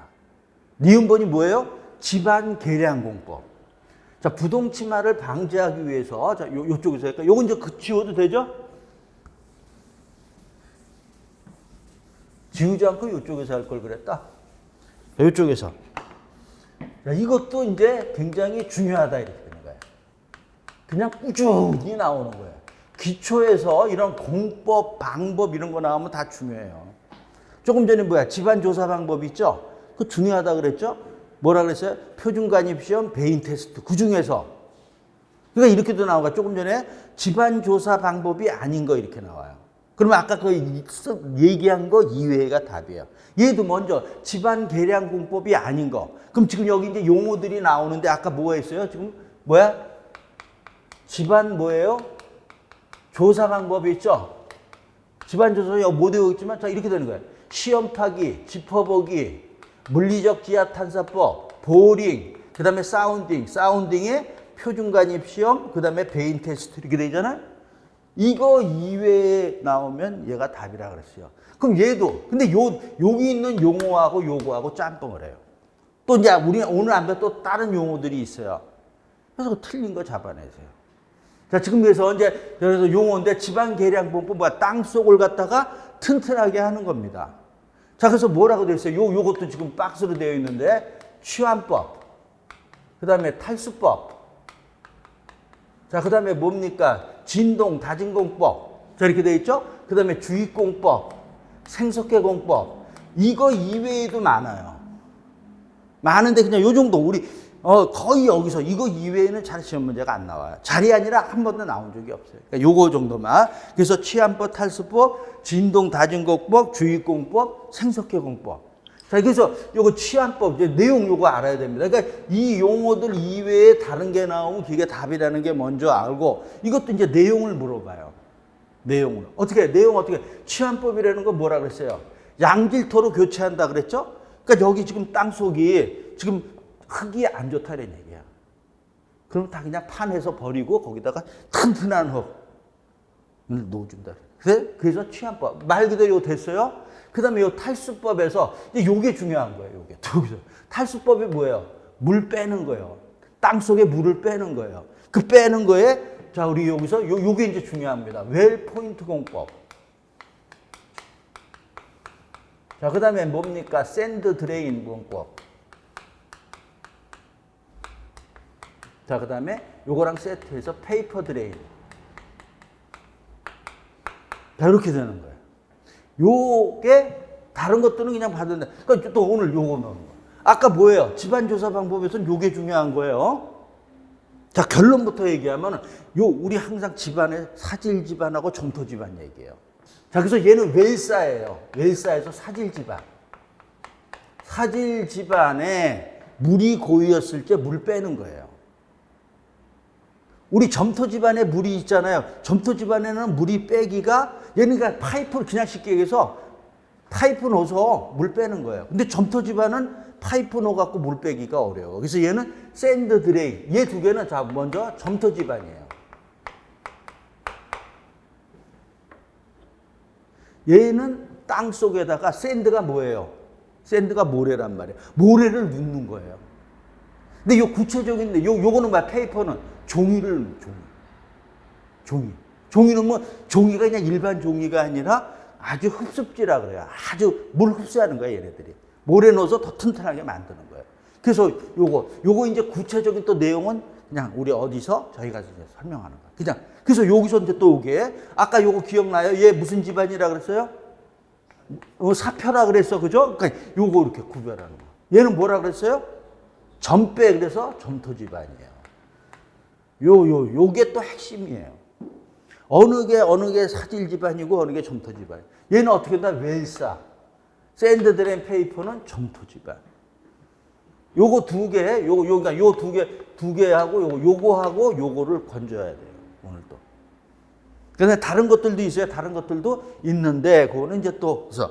니은본이 뭐예요? 집안 계량공법. 부동치마를 방지하기 위해서 요쪽에서 할까? 요건 이제 지워도 되죠? 지우지 않고 이쪽에서 할 걸 그랬다. 이쪽에서. 이것도 이제 굉장히 중요하다 이렇게 되는 거예요. 그냥 꾸준히 나오는 거예요. 기초에서 이런 공법, 방법 이런 거 나오면 다 중요해요. 조금 전에 집안 조사 방법 있죠? 그거 중요하다 그랬죠? 뭐라 그랬어요? 표준간입시험, 배인 테스트. 그 중에서. 그러니까 이렇게도 나오고 조금 전에 집안 조사 방법이 아닌 거 이렇게 나와요. 그러면 아까 그 얘기한 거 이외가 답이에요. 얘도 먼저 집안 계량 공법이 아닌 거. 그럼 지금 여기 이제 용어들이 나오는데 아까 뭐가 있어요? 지금 집안 뭐예요? 조사 방법이 있죠? 집안 조사 못 외우겠지만 이렇게 되는 거예요. 시험 파기, 짚어보기, 물리적 지하 탄사법, 보링, 그 다음에 사운딩의 표준간입 시험, 그 다음에 배인 테스트 이렇게 되잖아요. 이거 이외에 나오면 얘가 답이라 그랬어요. 그럼 얘도 근데 여기 있는 용어하고 요거하고 짬뽕을 해요. 또 이제 우리 오늘 안 배운 또 다른 용어들이 있어요. 그래서 그 틀린 거 잡아내세요. 지금 그래서 용어인데 집안 계량공법 땅 속을 갖다가 튼튼하게 하는 겁니다. 그래서 뭐라고 되어 있어요? 요것도 지금 박스로 되어 있는데 취환법, 그 다음에 탈수법, 그 다음에 뭡니까? 진동, 다진공법. 이렇게 되어 있죠? 그 다음에 주입공법, 생석회공법. 이거 이외에도 많아요. 많은데 그냥 요 정도 우리 거의 여기서 이거 이외에는 잘 시험 문제가 안 나와요. 잘이 아니라 한 번도 나온 적이 없어요. 그러니까 요거 정도만. 그래서 취한법, 탈수법, 진동, 다진공법, 주입공법, 생석회공법. 그래서 요거 취한법 내용 요거 알아야 됩니다. 그러니까 이 용어들 이외에 다른 게 나오면 그게 답이라는 게 먼저 알고 이것도 이제 내용을 물어봐요. 내용을. 내용 어떻게? 취한법이라는 건 뭐라 그랬어요? 양질토로 교체한다 그랬죠? 그러니까 여기 지금 땅 속이 지금 흙이 안 좋다는 얘기야. 그럼 다 그냥 판해서 버리고 거기다가 튼튼한 흙을 넣어준다. 그래서 취한법. 말 그대로 이거 됐어요? 그 다음에 이 탈수법에서, 요게 중요한 거예요, 요게. 탈수법이 뭐예요? 물 빼는 거예요. 땅 속에 물을 빼는 거예요. 그 빼는 거에, 우리 여기서, 요게 이제 중요합니다. 웰 포인트 공법. 그 다음에 뭡니까? 샌드 드레인 공법. 그 다음에 요거랑 세트해서 페이퍼 드레인. 이렇게 되는 거예요. 요게 다른 것들은 그냥 받는다. 그러니까 또 오늘 요거 넣은 거. 아까 뭐예요? 집안조사 방법에서는 요게 중요한 거예요. 결론부터 얘기하면 우리 항상 집안에 사질 집안하고 점토 집안 얘기해요. 그래서 얘는 웰사예요. 웰사에서 사질 집안. 사질 집안에 물이 고이었을 때 물 빼는 거예요. 우리 점토 집안에 물이 있잖아요. 점토 집안에는 물이 빼기가 얘는 그냥 파이프를 그냥 쉽게 얘기해서 파이프 넣어서 물 빼는 거예요. 근데 점토 집안은 파이프 넣어갖고 물 빼기가 어려워. 그래서 얘는 샌드 드레인. 얘 두 개는 자 먼저 점토 집안이에요. 얘는 땅 속에다가 샌드가 뭐예요? 샌드가 모래란 말이에요. 모래를 묻는 거예요. 근데 요 구체적인데 요거는 뭐야? 페이퍼는 종이는 뭐 종이가 그냥 일반 종이가 아니라 아주 흡습지라 그래요. 아주 물 흡수하는 거예요, 얘네들이. 모래 넣어서 더 튼튼하게 만드는 거예요. 그래서 요거 이제 구체적인 또 내용은 그냥 우리 어디서 저희가 이제 설명하는 거예요. 그냥 그래서 여기서 이제 또 오게 아까 요거 기억나요? 얘 무슨 집안이라 그랬어요? 사표라 그랬어, 그죠? 그러니까 요거 이렇게 구별하는 거. 얘는 뭐라 그랬어요? 점빼 그래서 점토 집안이에요. 요게 또 핵심이에요. 어느 게 사질 집안이고 어느 게 점토 집안. 얘는 어떻게 된다? 웰사. 샌드 드레인 페이퍼는 점토 집안. 요거 두 개, 그러니까 요 두 개하고 요거하고 요거를 건져야 돼요. 오늘도. 그런데 다른 것들도 있어요. 다른 것들도 있는데 그거는 이제 또 그래서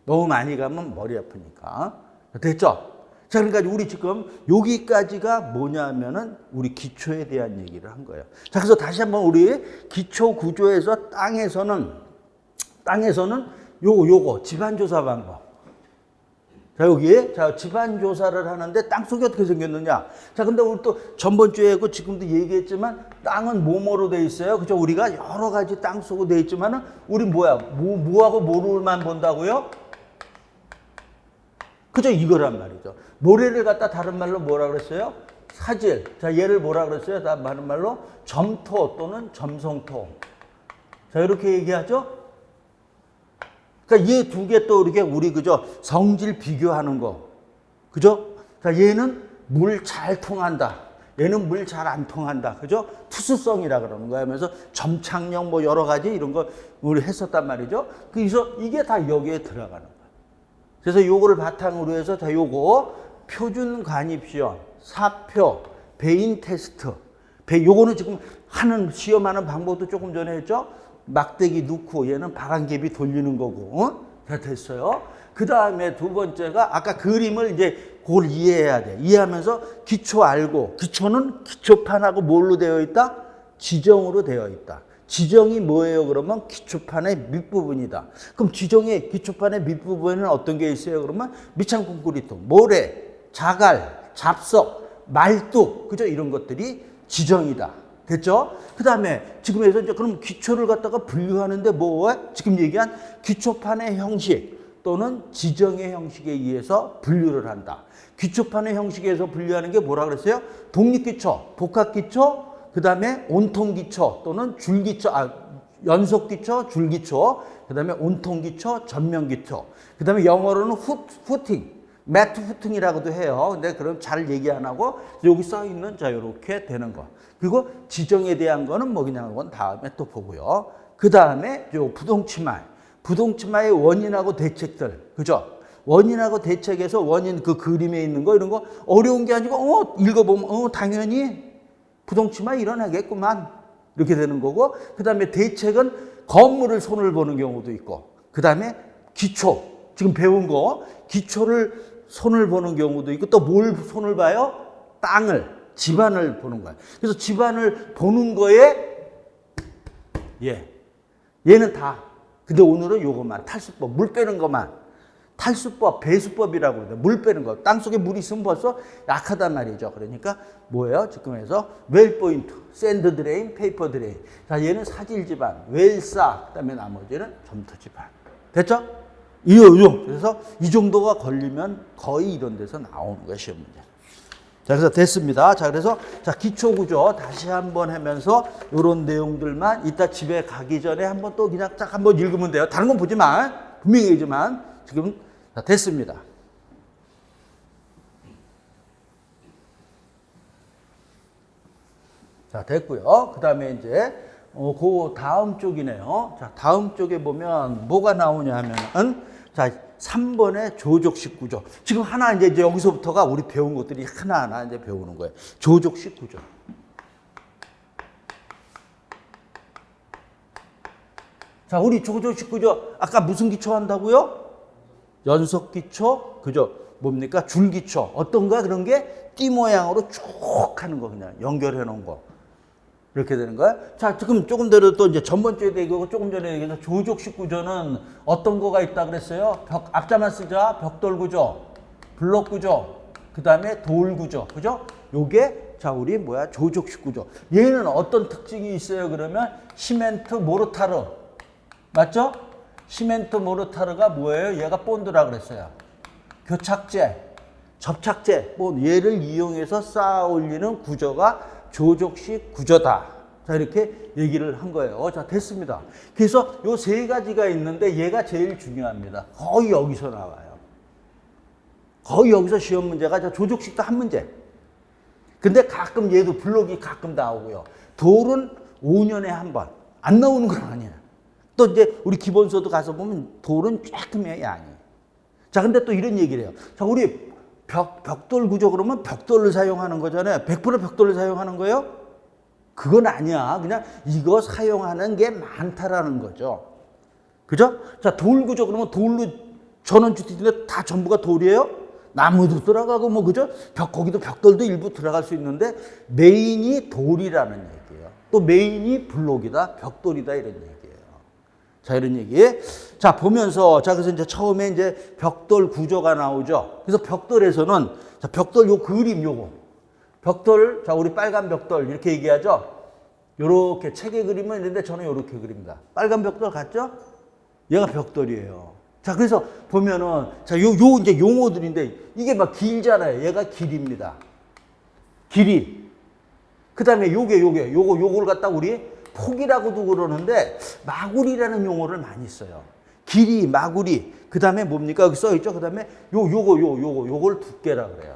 너무 많이 가면 머리 아프니까. 됐죠? 자, 그러니까 우리 지금 여기까지가 뭐냐면은 우리 기초에 대한 얘기를 한 거예요. 자, 그래서 다시 한번 우리 기초 구조에서 땅에서는 요거 집안조사 방법. 자, 여기 자 집안조사를 하는데 땅 속이 어떻게 생겼느냐. 자, 근데 우리 또 전번주에 그 지금도 얘기했지만 땅은 뭐뭐로 돼 있어요. 그죠? 우리가 여러 가지 땅 속으로 돼 있지만은 우리 뭐하고 뭐로만 본다고요? 그죠? 이거란 말이죠. 모래를 갖다 다른 말로 뭐라 그랬어요? 사질. 자, 얘를 뭐라 그랬어요? 다른 말로 점토 또는 점성토. 자, 이렇게 얘기하죠? 그러니까 얘 두 개 또 이렇게 우리 그죠? 성질 비교하는 거. 그죠? 자, 얘는 물 잘 통한다. 얘는 물 잘 안 통한다. 그죠? 투수성이라 그러는 거야. 하면서 점착력 뭐 여러 가지 이런 거 우리 했었단 말이죠. 그래서 이게 다 여기에 들어가는 거야. 그래서 요거를 바탕으로 해서 자, 요거 표준 관입시험, 사표, 배인 테스트. 요거는 지금 시험하는 방법도 조금 전에 했죠? 막대기 넣고 얘는 발안개비 돌리는 거고. 다 됐어요. 그 다음에 두 번째가 아까 그림을 이제 그걸 이해해야 돼. 이해하면서 기초 알고, 기초는 기초판하고 뭘로 되어 있다? 지정으로 되어 있다. 지정이 뭐예요? 그러면 기초판의 밑부분이다. 그럼 지정의 기초판의 밑부분에는 어떤 게 있어요? 그러면 밑창 콘크리트, 모래, 자갈, 잡석, 말뚝, 그죠? 이런 것들이 지정이다. 됐죠? 그 다음에 지금에서 이제 그럼 기초를 갖다가 분류하는데 지금 얘기한 기초판의 형식 또는 지정의 형식에 의해서 분류를 한다. 기초판의 형식에서 분류하는 게 뭐라 그랬어요? 독립기초, 복합기초, 그 다음에 온통기초 또는 줄기초, 연속기초, 줄기초, 그 다음에 온통기초, 전면기초, 그 다음에 영어로는 후팅, 매트 후팅이라고도 해요. 근데 그럼 잘 얘기 안 하고 여기 써 있는 자 이렇게 되는 거. 그리고 지정에 대한 거는 뭐 그냥 그건 다음에 또 보고요. 그 다음에 요 부동치마의 원인하고 대책들, 그죠? 원인하고 대책에서 원인 그 그림에 있는 거 이런 거 어려운 게 아니고 읽어보면 당연히 부동치마 일어나겠구만 이렇게 되는 거고, 그 다음에 대책은 건물을 손을 보는 경우도 있고, 그 다음에 기초 지금 배운 거 기초를 손을 보는 경우도 있고, 또 뭘 손을 봐요? 땅을, 집안을 보는 거야. 그래서 집안을 보는 거에 얘는 다. 근데 오늘은 요것만 탈수법, 물 빼는 것만. 탈수법, 배수법이라고 그래요. 물 빼는 거. 땅속에 물이 있으면 벌써 약하단 말이죠. 그러니까 뭐예요? 지금에서 웰 포인트, 샌드 드레인, 페이퍼 드레인. 자, 얘는 사질 집안, 웰사, 그다음에 나머지는 점토 집안. 됐죠? 그래서 이 정도가 걸리면 거의 이런 데서 나오는 거예요, 시험 문제. 자, 그래서 됐습니다. 자, 그래서 기초 구조 다시 한번 하면서 이런 내용들만 이따 집에 가기 전에 한번 또 그냥 딱 한번 읽으면 돼요. 다른 건 보지 마. 분명히 얘기지만 지금 됐습니다. 자, 됐고요. 그 다음에 이제 그 다음 쪽이네요. 자, 다음 쪽에 보면 뭐가 나오냐 하면은 자, 3번의 조족식 구조. 지금 하나 이제 여기서부터가 우리 배운 것들이 하나하나 이제 배우는 거예요. 조족식 구조. 자, 우리 조족식 구조 아까 무슨 기초 한다고요? 연속 기초, 그죠? 뭡니까? 줄 기초. 어떤가 그런 게 띠 모양으로 쭉 하는 거 그냥 연결해 놓은 거. 이렇게 되는 거야. 자, 지금 조금 전에 또 이제 전번주에 얘기하고 조금 전에 얘기해서 조족식 구조는 어떤 거가 있다 그랬어요? 앞자만 쓰자. 벽돌 구조, 블록 구조, 그 다음에 돌 구조. 그죠? 요게 자, 우리 뭐야? 조족식 구조. 얘는 어떤 특징이 있어요? 그러면 시멘트 모르타르. 맞죠? 시멘트 모르타르가 뭐예요? 얘가 본드라 그랬어요. 교착제, 접착제, 뭐 얘를 이용해서 쌓아 올리는 구조가 조족식 구조다. 자, 이렇게 얘기를 한 거예요. 자, 됐습니다. 그래서 요 세 가지가 있는데 얘가 제일 중요합니다. 거의 여기서 나와요. 거의 여기서 시험 문제가 조족식도 한 문제. 근데 가끔 얘도 블록이 가끔 나오고요. 돌은 5년에 한 번. 안 나오는 건 아니에요. 또 이제 우리 기본서도 가서 보면 돌은 조금이야, 양이. 자, 근데 또 이런 얘기를 해요. 자, 우리 벽돌 구조 그러면 벽돌을 사용하는 거잖아요. 100% 벽돌을 사용하는 거예요? 그건 아니야. 그냥 이거 사용하는 게 많다라는 거죠. 그죠? 자, 돌 구조 그러면 돌로 전원주택인데 다 전부가 돌이에요? 나무도 들어가고 뭐 그죠? 거기도 벽돌도 일부 들어갈 수 있는데 메인이 돌이라는 얘기예요. 또 메인이 블록이다, 벽돌이다 이런 얘기예요. 자, 이런 얘기. 자, 보면서, 자, 그래서 이제 처음에 이제 벽돌 구조가 나오죠. 그래서 벽돌에서는, 자, 벽돌 요 그림 요거. 벽돌, 자, 우리 빨간 벽돌 이렇게 얘기하죠. 요렇게 책에 그리면 있는데 저는 요렇게 그립니다. 빨간 벽돌 같죠? 얘가 벽돌이에요. 자, 그래서 보면은, 자, 요 이제 용어들인데 이게 막 길잖아요. 얘가 길입니다. 길이. 그 다음에 요걸 갖다 우리 폭이라고도 그러는데 마구리라는 용어를 많이 써요. 길이, 마구리. 그 다음에 뭡니까? 여기 써있죠? 그 다음에 요걸 두께라 그래요.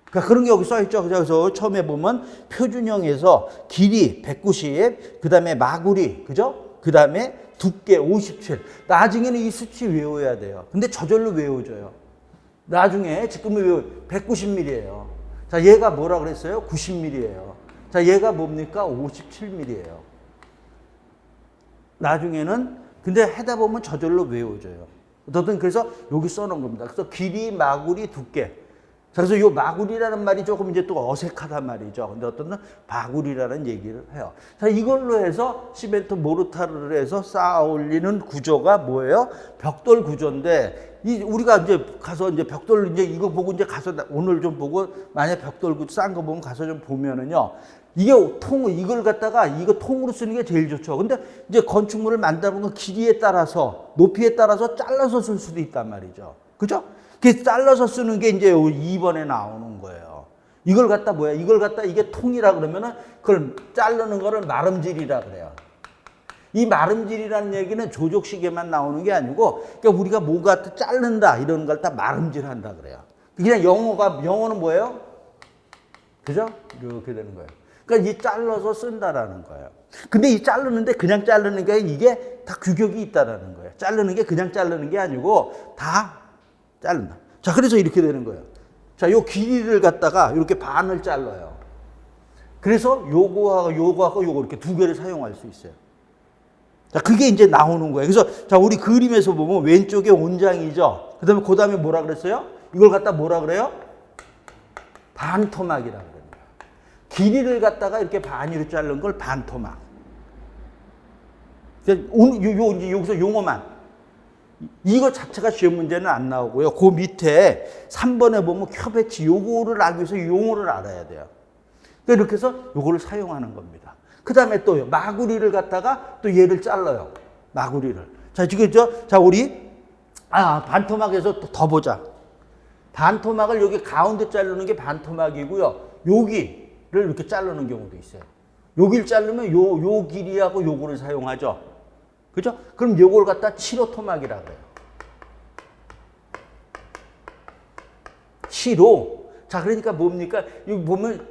그러니까 그런 게 여기 써있죠? 그래서 처음에 보면 표준형에서 길이 190, 그 다음에 마구리, 그죠? 그 다음에 두께 57. 나중에는 이 수치 외워야 돼요. 근데 저절로 외워져요. 나중에 지금은 190mm예요. 자, 얘가 뭐라 그랬어요? 90mm예요. 자, 얘가 뭡니까? 57mm예요. 나중에는 근데 하다 보면 저절로 외워져요. 어떤 그래서 여기 써놓은 겁니다. 그래서 길이, 마구리, 두께. 자, 그래서 이 마구리라는 말이 조금 이제 또 어색하단 말이죠. 근데 어떤 바구리라는 얘기를 해요. 자, 이걸로 해서 시멘트 모르타르를 해서 쌓아 올리는 구조가 뭐예요? 벽돌 구조인데 우리가 이제 가서 이제 벽돌 이제 이거 보고 이제 가서 오늘 좀 보고 만약 벽돌 구조 싼 거 보면 가서 좀 보면은요. 이게 이걸 갖다가 이거 통으로 쓰는 게 제일 좋죠. 근데 이제 건축물을 만들다 보면 길이에 따라서 높이에 따라서 잘라서 쓸 수도 있단 말이죠. 그죠? 그 잘라서 쓰는 게 이제 2번에 나오는 거예요. 이걸 갖다 뭐야? 이걸 갖다 이게 통이라 그러면은 그걸 자르는 거를 마름질이라 그래요. 이 마름질이라는 얘기는 조족식에만 나오는 게 아니고, 그러니까 우리가 뭐가 자른다 이런 걸 다 마름질한다 그래요. 그냥 영어는 뭐예요? 그죠? 이렇게 되는 거예요. 그러니까 이 잘라서 쓴다라는 거예요. 근데 이 자르는데 그냥 자르는 게 이게 다 규격이 있다라는 거예요. 자르는 게 그냥 자르는 게 아니고 다 자른다. 자, 그래서 이렇게 되는 거예요. 자, 요 길이를 갖다가 이렇게 반을 잘라요. 그래서 요거하고 요거 이렇게 두 개를 사용할 수 있어요. 자, 그게 이제 나오는 거예요. 그래서 자, 우리 그림에서 보면 왼쪽에 온장이죠. 그 다음에 뭐라 그랬어요? 이걸 갖다 뭐라 그래요? 반토막이라 그래요. 길이를 갖다가 이렇게 반으로 자른 걸 반토막. 이제 여기서 용어만. 이거 자체가 시험 문제는 안 나오고요. 그 밑에 3번에 보면 큐베치 요거를 알기 위해서 용어를 알아야 돼요. 그러니까 이렇게 해서 요거를 사용하는 겁니다. 그 다음에 또 마구리를 갖다가 또 얘를 잘라요. 마구리를. 자, 지금 자, 우리 반토막에서 또 더 보자. 반토막을 여기 가운데 자르는 게 반토막이고요. 여기를 이렇게 자르는 경우도 있어요. 여기를 자르면 요 길이하고 요거를 사용하죠. 그죠? 그럼 요걸 갖다 7호 토막이라 그래요. 7호. 자, 그러니까 뭡니까? 여기 보면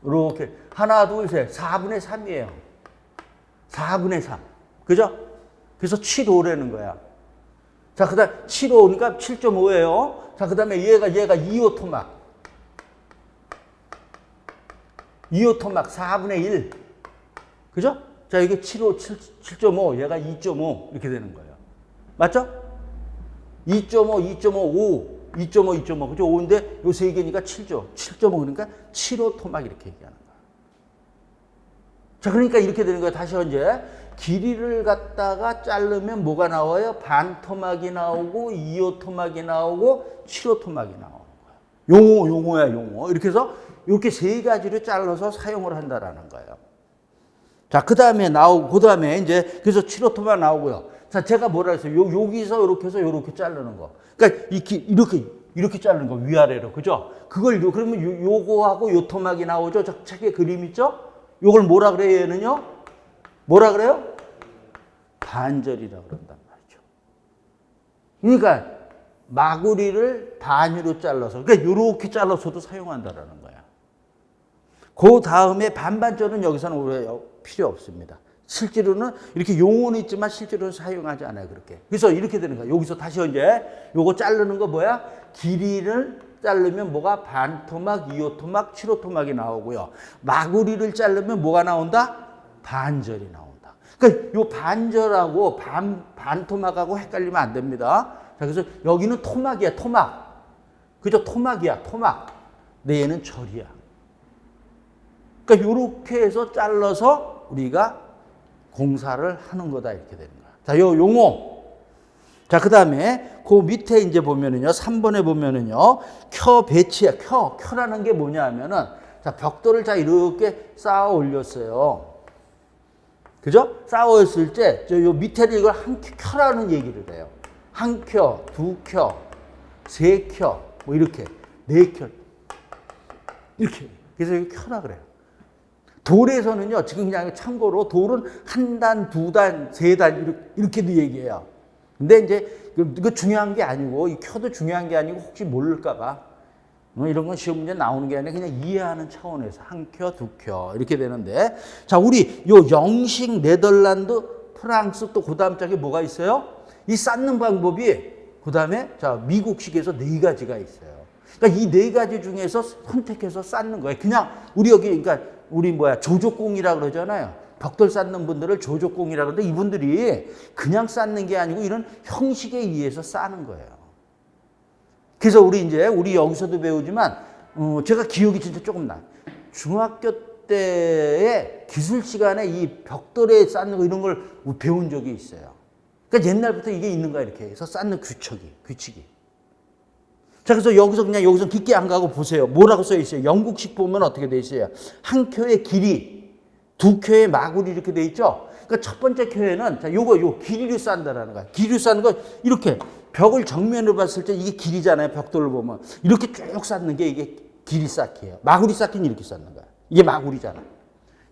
이렇게 하나, 둘, 셋. 4분의 3이에요. 4분의 3. 그죠? 그래서 7호라는 거야. 자, 그 다음 7호니까 7.5예요. 자, 그 다음에 얘가 2호 토막. 2호 토막 4분의 1. 그죠? 자, 이게 7호, 7.5, 얘가 2.5 이렇게 되는 거예요. 맞죠? 2.5, 2.5, 5, 2.5, 2.5. 그죠? 5인데 요 세 개니까 7죠. 7.5 그러니까 7호 토막 이렇게 얘기하는 거예요. 자, 그러니까 이렇게 되는 거예요. 다시 이제 길이를 갖다가 자르면 뭐가 나와요? 반 토막이 나오고 2호 토막이 나오고 7호 토막이 나오는 거예요. 용어야, 용어. 이렇게 해서 이렇게 세 가지로 잘라서 사용을 한다라는 거예요. 자, 그 다음에 그 다음에 이제 그래서 7호 토막 나오고요. 자, 제가 뭐라 했어요? 여기서 이렇게 해서 이렇게 자르는 거. 그러니까 이렇게 자르는 거 위아래로. 그죠? 그러면 요거하고 요 토막이 나오죠? 저 책에 그림 있죠? 요걸 뭐라 그래요, 얘는요? 뭐라 그래요? 반절이라고 그런단 말이죠. 그러니까 마구리를 반으로 잘라서, 그러니까 요렇게 잘라서도 사용한다라는 거야. 그 다음에 반반절은 여기서는 필요 없습니다. 실제로는 이렇게 용어는 있지만 실제로는 사용하지 않아요, 그렇게. 그래서 이렇게 되는 거야. 여기서 다시 이제 요거 자르는 거 뭐야? 길이를 자르면 뭐가 반토막, 2호 토막, 7호 토막이 나오고요. 마구리를 자르면 뭐가 나온다? 반절이 나온다. 그러니까 요 반절하고 반토막하고 헷갈리면 안 됩니다. 자, 그래서 여기는 토막이야, 토막. 그죠? 토막이야, 토막. 근데 얘는 절이야. 그러니까 요렇게 해서 잘라서 우리가 공사를 하는 거다, 이렇게 되는 거야. 자, 요 용어. 자, 그 다음에 그 밑에 이제 보면은요, 3번에 보면은요, 켜 배치야. 켜라는 게 뭐냐 하면은, 자, 벽돌을 자, 이렇게 쌓아 올렸어요. 그죠? 쌓아 올렸을 때, 요 밑에를 이걸 한 켜라는 얘기를 해요. 한 켜, 두 켜, 세 켜, 뭐 이렇게, 네 켜. 이렇게. 그래서 이거 켜라 그래요. 돌에서는요, 지금 그냥 참고로 돌은 한 단, 두 단, 세 단, 이렇게도 얘기해요. 근데 이제 이거 중요한 게 아니고, 이 켜도 중요한 게 아니고, 혹시 모를까봐. 이런 건 시험 문제 나오는 게 아니라 그냥 이해하는 차원에서 한 켜, 두 켜, 이렇게 되는데. 자, 우리 요 영식, 네덜란드, 프랑스 또 그 다음 짝에 뭐가 있어요? 이 쌓는 방법이 그 다음에 자, 미국식에서 네 가지가 있어요. 그러니까 이 네 가지 중에서 선택해서 쌓는 거예요. 그냥 우리 여기, 그러니까 우리 조족공이라고 그러잖아요. 벽돌 쌓는 분들을 조족공이라고 그러는데 이분들이 그냥 쌓는 게 아니고 이런 형식에 의해서 쌓는 거예요. 그래서 우리 여기서도 배우지만, 제가 기억이 진짜 조금 나요. 중학교 때의 기술 시간에 이 벽돌에 쌓는 거 이런 걸 배운 적이 있어요. 그러니까 옛날부터 이게 있는 거야, 이렇게 해서 쌓는 규칙이. 자, 그래서 여기서 깊게 안 가고 보세요. 뭐라고 써 있어요? 영국식 보면 어떻게 돼 있어요? 한 켜의 길이, 두 켜의 마구리 이렇게 돼 있죠? 그러니까 첫 번째 켜에는, 자, 요 길이를 쌓는다라는 거야. 길이를 쌓는 거, 이렇게 벽을 정면으로 봤을 때 이게 길이잖아요. 벽돌을 보면. 이렇게 쭉 쌓는 게 이게 길이 쌓기예요. 마구리 쌓기는 이렇게 쌓는 거야. 이게 마구리잖아.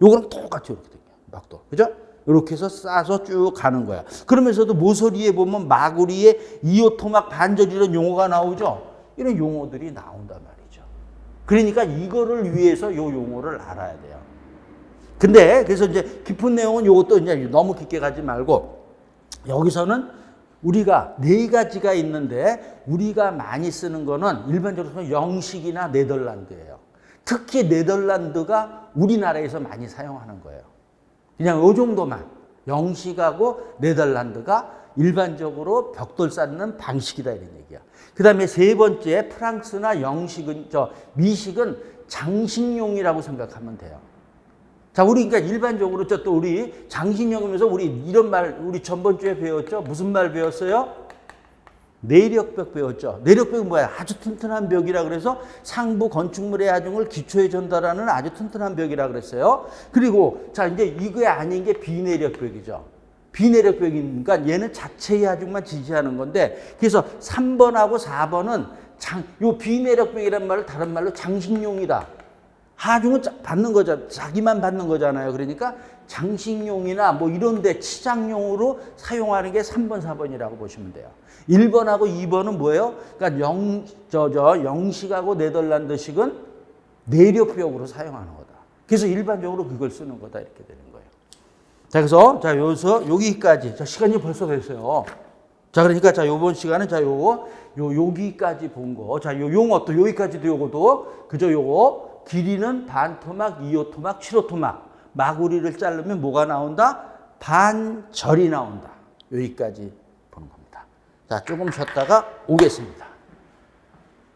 요거랑 똑같이 이렇게 된 거야. 벽돌. 그죠? 이렇게 해서 싸서 쭉 가는 거야. 그러면서도 모서리에 보면 마구리에 2호 토막 반절 이런 용어가 나오죠? 이런 용어들이 나온단 말이죠. 그러니까 이거를 위해서 요 용어를 알아야 돼요. 근데 그래서 이제 깊은 내용은 요것도 이제 너무 깊게 가지 말고 여기서는 우리가 네 가지가 있는데 우리가 많이 쓰는 거는 일반적으로 영식이나 네덜란드예요. 특히 네덜란드가 우리나라에서 많이 사용하는 거예요. 그냥 요 정도만. 영식하고 네덜란드가 일반적으로 벽돌 쌓는 방식이다, 이런 얘기야. 그 다음에 세 번째 프랑스나 미식은 장식용이라고 생각하면 돼요. 자, 우리 그러니까 일반적으로 또 우리 장식용이면서 우리 이런 말 우리 전번주에 배웠죠? 무슨 말 배웠어요? 내력벽 배웠죠. 내력벽은 뭐야? 아주 튼튼한 벽이라 그래서 상부 건축물의 하중을 기초에 전달하는 아주 튼튼한 벽이라 그랬어요. 그리고 자, 이제 이게 아닌 게 비내력벽이죠. 비내력벽이니까 얘는 자체의 하중만 지지하는 건데, 그래서 3번하고 4번은 요 비내력벽이란 말을 다른 말로 장식용이다. 하중은 받는 거잖아. 자기만 받는 거잖아요. 그러니까 장식용이나 뭐 이런데 치장용으로 사용하는 게 3번, 4번이라고 보시면 돼요. 1번하고 2번은 뭐예요? 그러니까 영식하고 네덜란드식은 내력벽으로 사용하는 거다. 그래서 일반적으로 그걸 쓰는 거다, 이렇게 되는 거예요. 자, 그래서 여기서 여기까지. 자, 시간이 벌써 됐어요. 자, 그러니까 자, 요번 시간은 자, 여기까지 본 거. 자, 요 용어 또 여기까지도 요거도 그저 요거 길이는 반토막, 2호토막, 7호토막. 마구리를 자르면 뭐가 나온다? 반절이 나온다. 여기까지 보는 겁니다. 자, 조금 쉬었다가 오겠습니다.